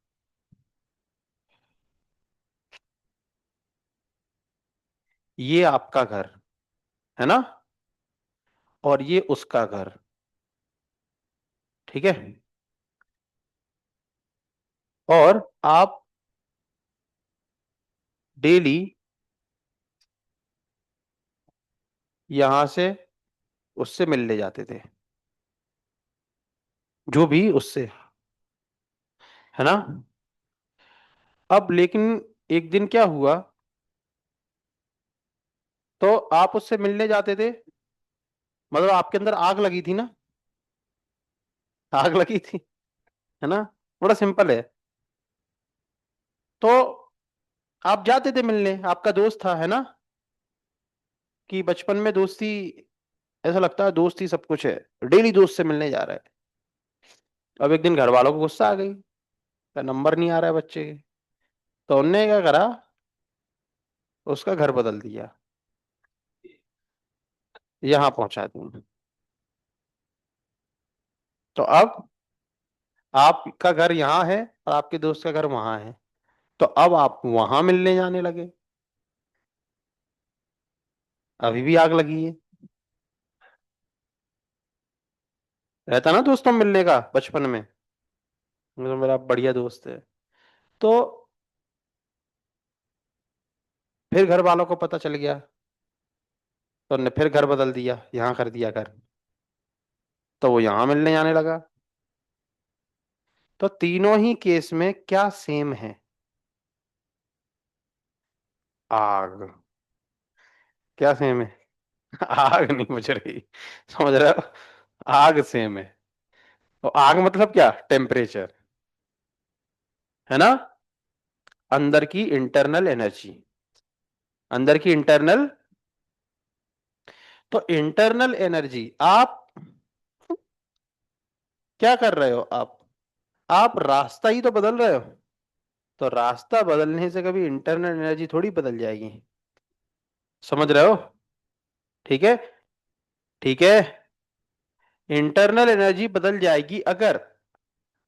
ये आपका घर है ना, और ये उसका घर, ठीक है। और आप डेली यहां से उससे मिलने जाते थे, जो भी उससे, है ना। अब लेकिन एक दिन क्या हुआ, तो आप उससे मिलने जाते थे, मतलब आपके अंदर आग लगी थी ना, आग लगी थी, है ना। बड़ा सिंपल है। तो आप जाते थे मिलने, आपका दोस्त था, है ना, कि बचपन में दोस्ती, ऐसा लगता है दोस्ती सब कुछ है, डेली दोस्त से मिलने जा रहा है। अब एक दिन घर वालों को गुस्सा आ गई, का नंबर नहीं आ रहा है बच्चे के। तो उनने क्या करा, उसका घर बदल दिया, यहाँ पहुंचा दिया। तो अब आपका घर यहाँ है और आपके दोस्त का घर वहां है, तो अब आप वहां मिलने जाने लगे। अभी भी आग लगी है। रहता ना दोस्तों मिलने का बचपन में, मतलब मेरा बढ़िया दोस्त है। तो फिर घर वालों को पता चल गया, तो उन्होंने फिर घर बदल दिया, यहाँ कर दिया घर। तो वो यहाँ मिलने जाने लगा। तो तीनों ही केस में क्या सेम है? आग। क्या सेम है? आग नहीं बुझ रही, समझ रहे हो? आग सेम है। और आग मतलब क्या? टेम्परेचर, है ना। अंदर की इंटरनल एनर्जी, अंदर की इंटरनल। तो इंटरनल एनर्जी आप क्या कर रहे हो? आप रास्ता ही तो बदल रहे हो। तो रास्ता बदलने से कभी इंटरनल एनर्जी थोड़ी बदल जाएगी। समझ रहे हो? ठीक है। ठीक है। इंटरनल एनर्जी बदल जाएगी अगर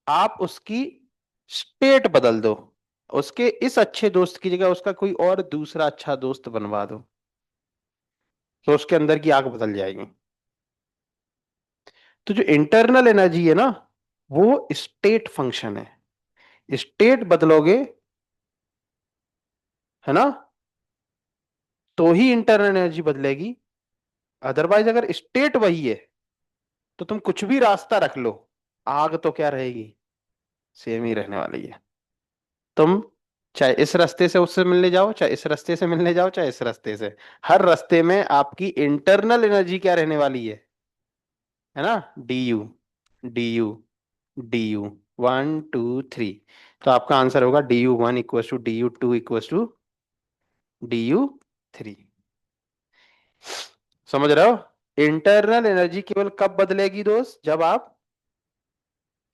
आप उसकी स्टेट बदल दो, उसके इस अच्छे दोस्त की जगह उसका कोई और दूसरा अच्छा दोस्त बनवा दो, तो उसके अंदर की आग बदल जाएगी। तो जो इंटरनल एनर्जी है ना, वो स्टेट फंक्शन है। स्टेट बदलोगे, है ना, तो ही इंटरनल एनर्जी बदलेगी। अदरवाइज अगर स्टेट वही है, तो तुम कुछ भी रास्ता रख लो, आग तो क्या रहेगी? सेम ही रहने वाली है। तुम चाहे इस रास्ते से उससे मिलने जाओ, चाहे इस रास्ते से मिलने जाओ, चाहे इस रास्ते से, हर रास्ते में आपकी इंटरनल एनर्जी क्या रहने वाली है ना, D you, D you, D you, 1 2 3। तो आपका आंसर होगा du1 equal to du2 equal to du3। समझ रहे हो? इंटरनल एनर्जी केवल कब बदलेगी दोस्त, जब आप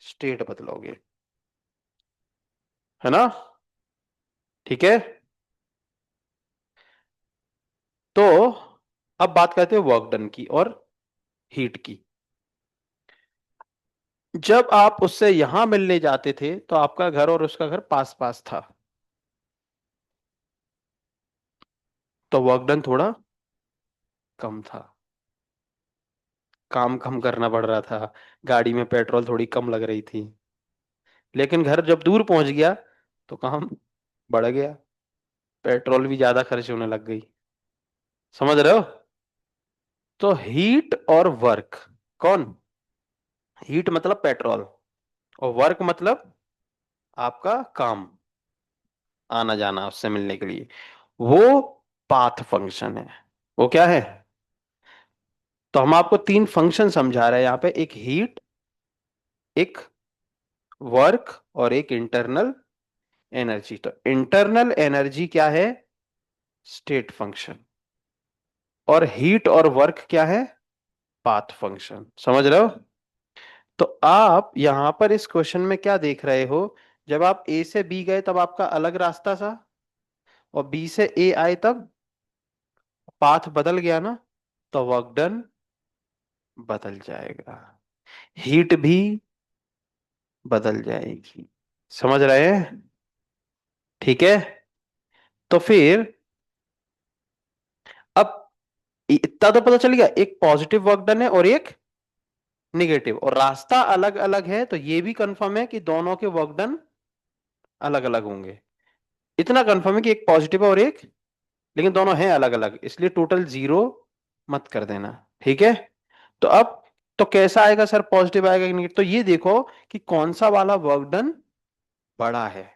स्टेट बदलोगे, है ना? ठीक है। तो अब बात करते हैं वर्क डन की और हीट की। जब आप उससे यहां मिलने जाते थे तो आपका घर और उसका घर पास पास था, तो वर्क डन थोड़ा कम था, काम कम करना पड़ रहा था, गाड़ी में पेट्रोल थोड़ी कम लग रही थी। लेकिन घर जब दूर पहुंच गया तो काम बढ़ गया, पेट्रोल भी ज्यादा खर्च होने लग गई। समझ रहे हो? तो हीट और वर्क, कौन, हीट मतलब पेट्रोल, और वर्क मतलब आपका काम, आना जाना उससे मिलने के लिए, वो पाथ फंक्शन है। वो क्या है? तो हम आपको तीन फंक्शन समझा रहे हैं यहाँ पे, एक हीट, एक वर्क, और एक इंटरनल एनर्जी। तो इंटरनल एनर्जी क्या है? State function. और हीट और वर्क क्या है? Path function. समझ रहे हो? तो आप यहां पर इस क्वेश्चन में क्या देख रहे हो, जब आप ए से बी गए तब आपका अलग रास्ता था, और बी से ए आए तब पाथ बदल गया ना, तो वर्क डन बदल जाएगा, हीट भी बदल जाएगी। समझ रहे हैं? ठीक है। तो फिर अब इतना तो पता चल गया, एक पॉजिटिव वर्क डन है और एक निगेटिव, और रास्ता अलग अलग है, तो ये भी कंफर्म है कि दोनों के वर्क डन अलग अलग होंगे। इतना कंफर्म है कि एक पॉजिटिव है और एक, लेकिन दोनों हैं अलग अलग, इसलिए टोटल जीरो मत कर देना। ठीक है। तो अब, तो कैसा आएगा सर, पॉजिटिव आएगा कि नेगेटिव? तो ये देखो कि कौन सा वाला वर्क डन बड़ा है।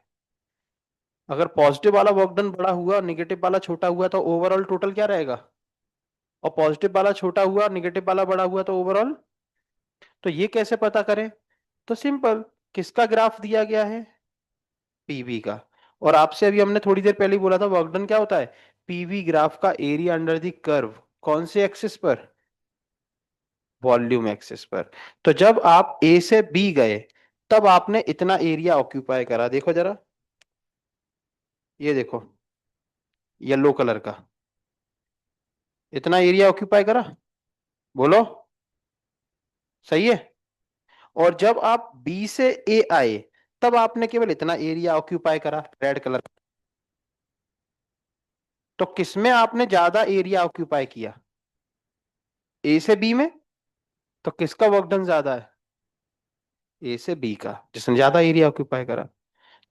अगर पॉजिटिव वाला वर्क डन बड़ा हुआ और निगेटिव वाला छोटा हुआ तो ओवरऑल टोटल क्या रहेगा? और पॉजिटिव वाला छोटा हुआ, निगेटिव वाला बड़ा हुआ तो ओवरऑल। तो ये कैसे पता करें? तो सिंपल, किसका ग्राफ दिया गया है? पीवी का। और आपसे अभी हमने थोड़ी देर पहले ही बोला था वर्क डन क्या होता है, पीवी ग्राफ का एरिया अंडर द कर्व। कौन से एक्सिस पर? वॉल्यूम एक्सिस पर। तो जब आप ए से बी गए तब आपने इतना एरिया ऑक्यूपाई करा, देखो जरा, ये देखो, येलो कलर का, इतना एरिया ऑक्यूपाई करा, बोलो, सही है। और जब आप बी से ए आए तब आपने केवल इतना एरिया ऑक्यूपाई करा, रेड कलर। तो किसमें आपने ज्यादा एरिया ऑक्यूपाई किया? ए से बी में। तो किसका वर्क डन ज्यादा है? ए से बी का, जिसने ज्यादा एरिया ऑक्यूपाई करा।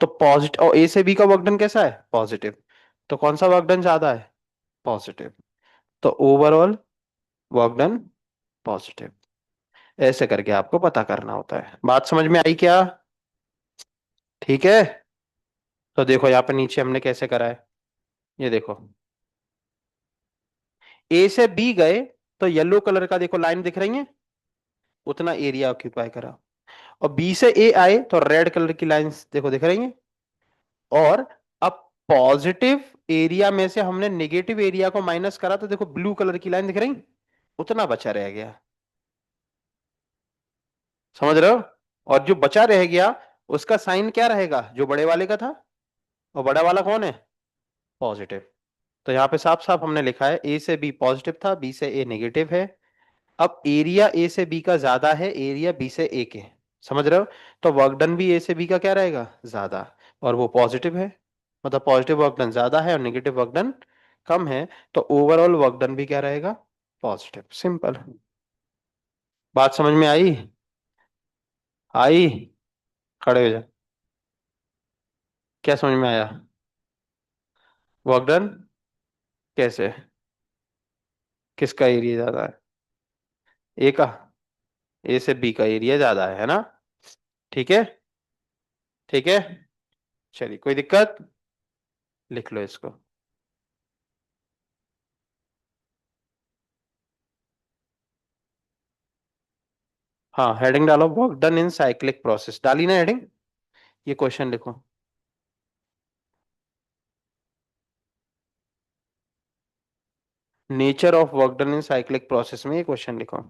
तो पॉजिटिव, और ए से बी का वर्क डन कैसा है? पॉजिटिव। तो कौन सा वर्क डन ज्यादा है? पॉजिटिव। तो ओवरऑल वर्क डन पॉजिटिव। ऐसे करके आपको पता करना होता है। बात समझ में आई क्या? ठीक है। तो देखो यहाँ पे नीचे हमने कैसे करा है, ये देखो, ए से बी गए तो येलो कलर का देखो लाइन दिख रही है, उतना एरिया ऑक्यूपाई करा। और बी से ए आए तो रेड कलर की लाइंस देखो दिख रही हैं। और अब पॉजिटिव एरिया में से हमने नेगेटिव एरिया को माइनस करा तो देखो ब्लू कलर की लाइन दिख रही, उतना बचा रह गया। समझ रहे हो? और जो बचा रह गया उसका साइन क्या रहेगा, जो बड़े वाले का था, और बड़ा वाला कौन है? पॉजिटिव। तो यहाँ पे साफ साफ हमने लिखा है ए से बी पॉजिटिव था, बी से ए नेगेटिव है। अब एरिया ए से बी का ज्यादा है, एरिया बी से ए के। समझ रहे हो? तो वर्क डन भी ए से बी का क्या रहेगा, ज्यादा, और वो पॉजिटिव है। मतलब पॉजिटिव वर्क डन ज्यादा है और नेगेटिव वर्क डन कम है, तो ओवरऑल वर्क डन भी क्या रहेगा, पॉजिटिव। सिंपल। बात समझ में आई? आई? खड़े हो जा। क्या समझ में आया? वर्क डन कैसे, किसका एरिया ज्यादा है? ए का, ए से बी का एरिया ज्यादा है ना? ठीक है। ठीक है। चलिए, कोई दिक्कत? लिख लो इसको। हाँ, हेडिंग डालो, वर्क डन इन साइक्लिक प्रोसेस, डाली ना हेडिंग। ये क्वेश्चन लिखो। Nature of work done in cyclic process में ये क्वेश्चन लिखो।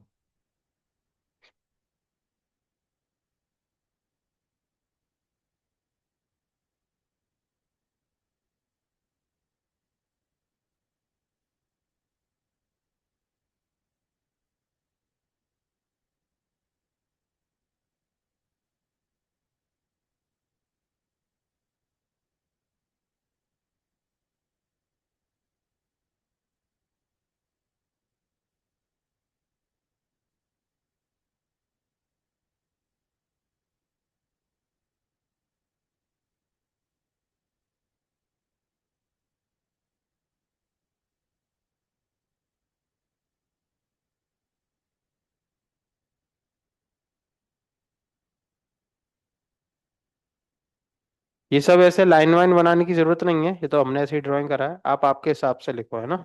ये सब ऐसे लाइन वाइन बनाने की जरूरत नहीं है, ये तो हमने ऐसे ही ड्राइंग करा है, आप आपके हिसाब से लिखो, है ना।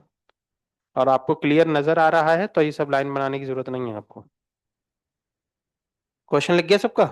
और आपको क्लियर नजर आ रहा है तो ये सब लाइन बनाने की जरूरत नहीं है आपको। क्वेश्चन लिख गया सबका।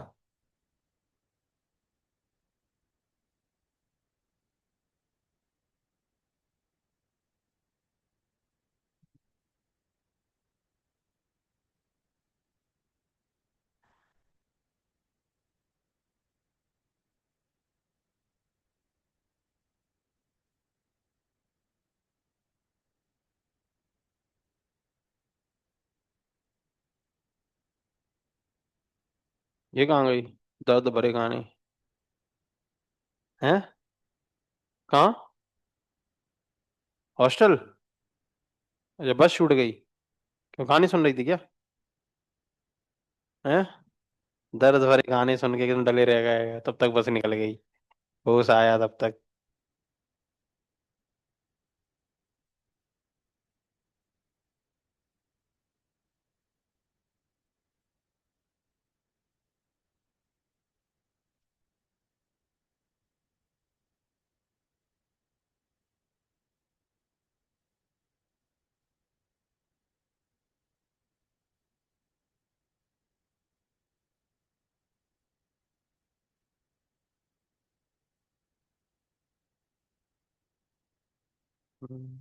ये कहाँ गई, दर्द भरे गाने। हैं? कहाँ? हॉस्टल? अच्छा, बस छूट गई। क्यों, कहानी सुन रही थी क्या? हैं? दर्द भरे गाने सुन के एकदम डले रह गए, तब तक बस निकल गई। होश आया तब तक। हम्म,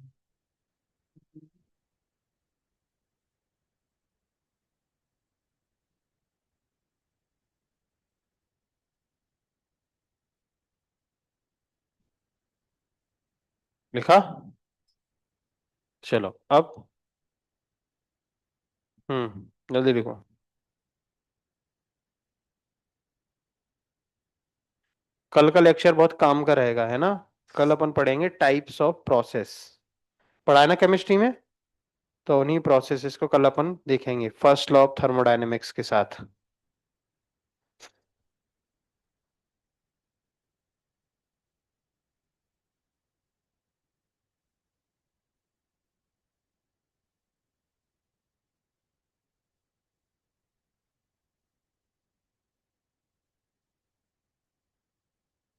लिखा। चलो अब। जल्दी लिखो। कल का लेक्चर बहुत काम का रहेगा, है ना। कल अपन पढ़ेंगे टाइप्स ऑफ प्रोसेस। पढ़ा है ना केमिस्ट्री में। तो उन्हीं प्रोसेसेस को कल अपन देखेंगे फर्स्ट लॉ ऑफ थर्मोडायनेमिक्स के साथ।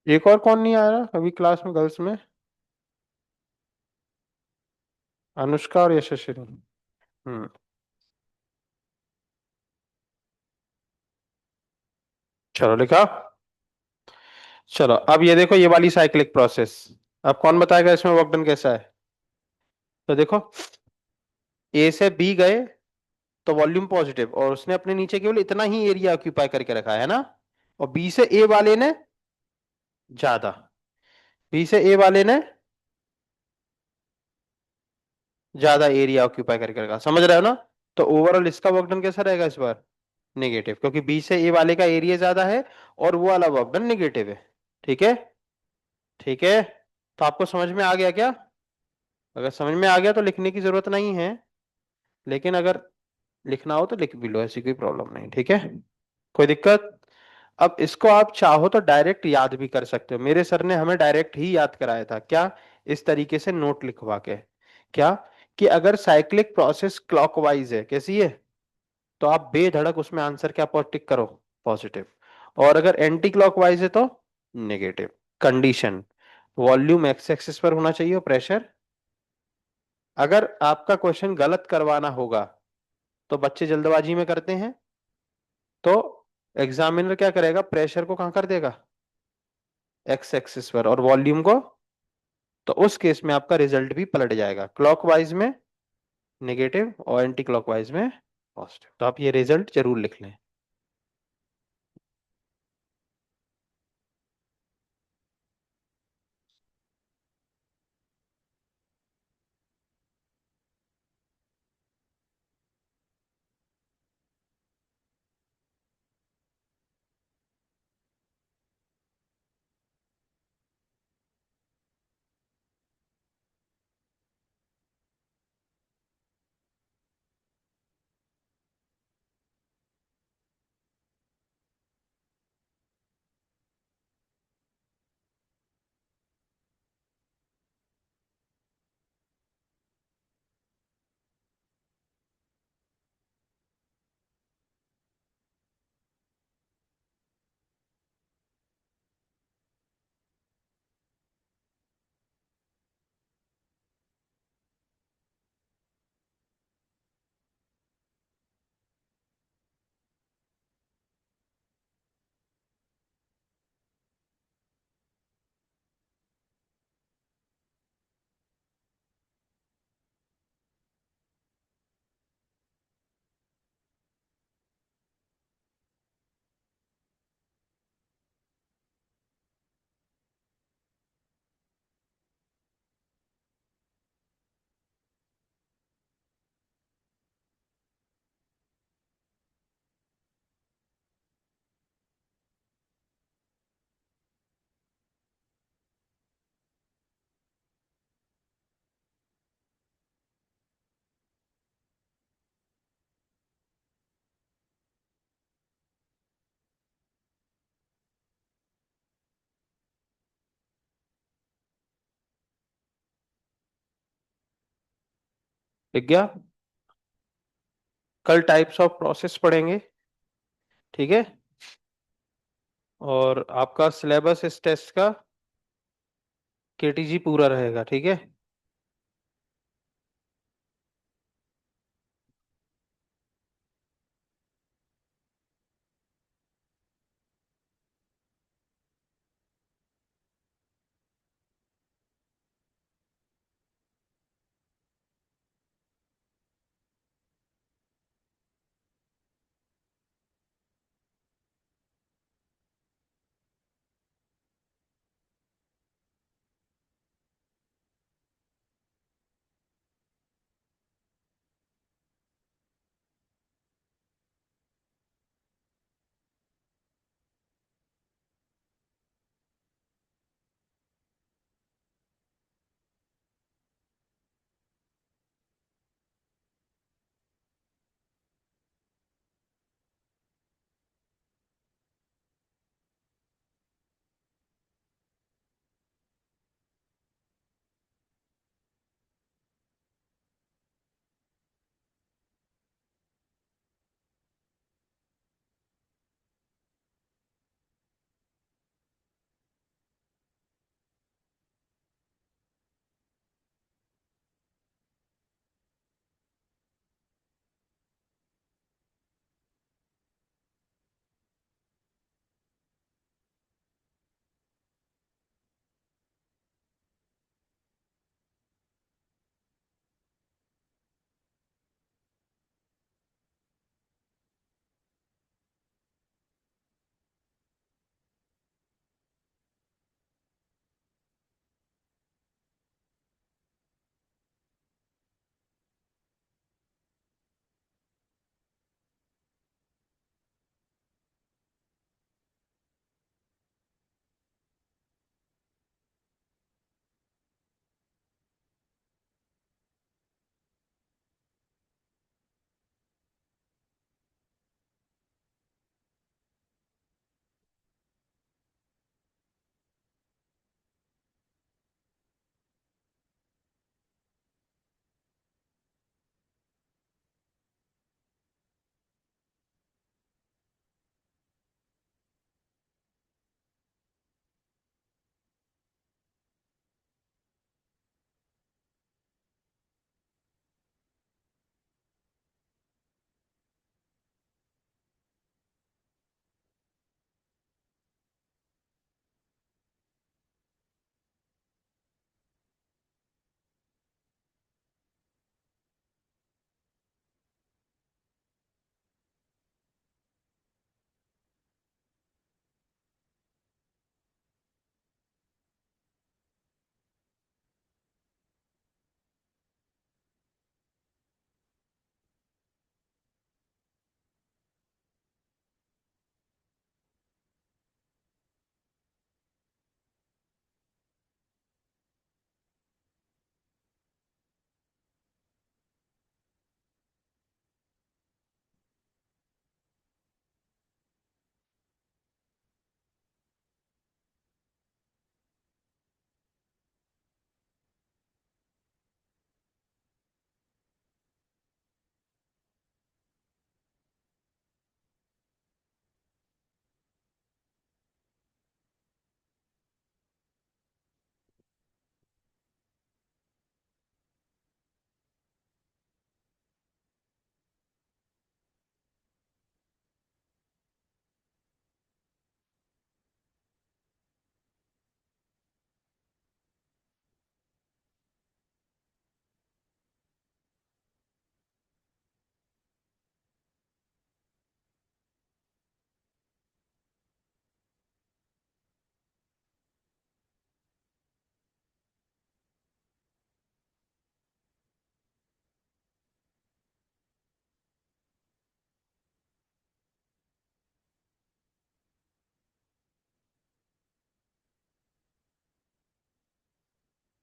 एक और कौन नहीं आ रहा अभी क्लास में गर्ल्स में? अनुष्का और यशस्वी। हम्म। चलो लिखा। चलो अब ये देखो, ये वाली साइक्लिक प्रोसेस। अब कौन बताएगा इसमें वर्क डन कैसा है? तो देखो, ए से बी गए तो वॉल्यूम पॉजिटिव, और उसने अपने नीचे केवल इतना ही एरिया ऑक्यूपाई करके रखा है ना। और बी से ए वाले ने ज्यादा, बी से ए वाले ने ज्यादा एरिया ऑक्यूपाई करके रखा, समझ रहे हो ना। तो ओवरऑल इसका वर्क डन कैसा रहेगा इस बार? नेगेटिव, क्योंकि बी से ए वाले का एरिया ज्यादा है और वो वाला वर्क डन नेगेटिव है। ठीक है। ठीक है। तो आपको समझ में आ गया क्या? अगर समझ में आ गया तो लिखने की जरूरत नहीं है, लेकिन अगर लिखना हो तो लिख भी लो, ऐसी कोई प्रॉब्लम नहीं, ठीक है। कोई दिक्कत? अब इसको आप चाहो तो डायरेक्ट याद भी कर सकते हो, मेरे सर ने हमें डायरेक्ट ही याद कराया था क्या, इस तरीके से नोट लिखवा के। क्या? कि अगर साइक्लिक प्रोसेस क्लॉकवाइज है, कैसी है, तो आप बेधड़क उसमें आंसर क्या टिक करो, पॉजिटिव। और अगर एंटी क्लॉकवाइज है तो negative. Condition. Volume x axis पर होना चाहिए और प्रेशर। अगर आपका क्वेश्चन गलत करवाना होगा तो बच्चे जल्दबाजी में करते हैं, तो एग्जामिनर क्या करेगा, प्रेशर को कहां कर देगा, एक्स एक्सिस पर, और वॉल्यूम को, तो उस केस में आपका रिजल्ट भी पलट जाएगा, क्लॉकवाइज में नेगेटिव और एंटी क्लॉकवाइज में पॉजिटिव। तो आप ये रिजल्ट जरूर लिख लें। ठीक गया। कल टाइप्स ऑफ प्रोसेस पढ़ेंगे, ठीक है। और आपका सिलेबस इस टेस्ट का केटीजी पूरा रहेगा, ठीक है।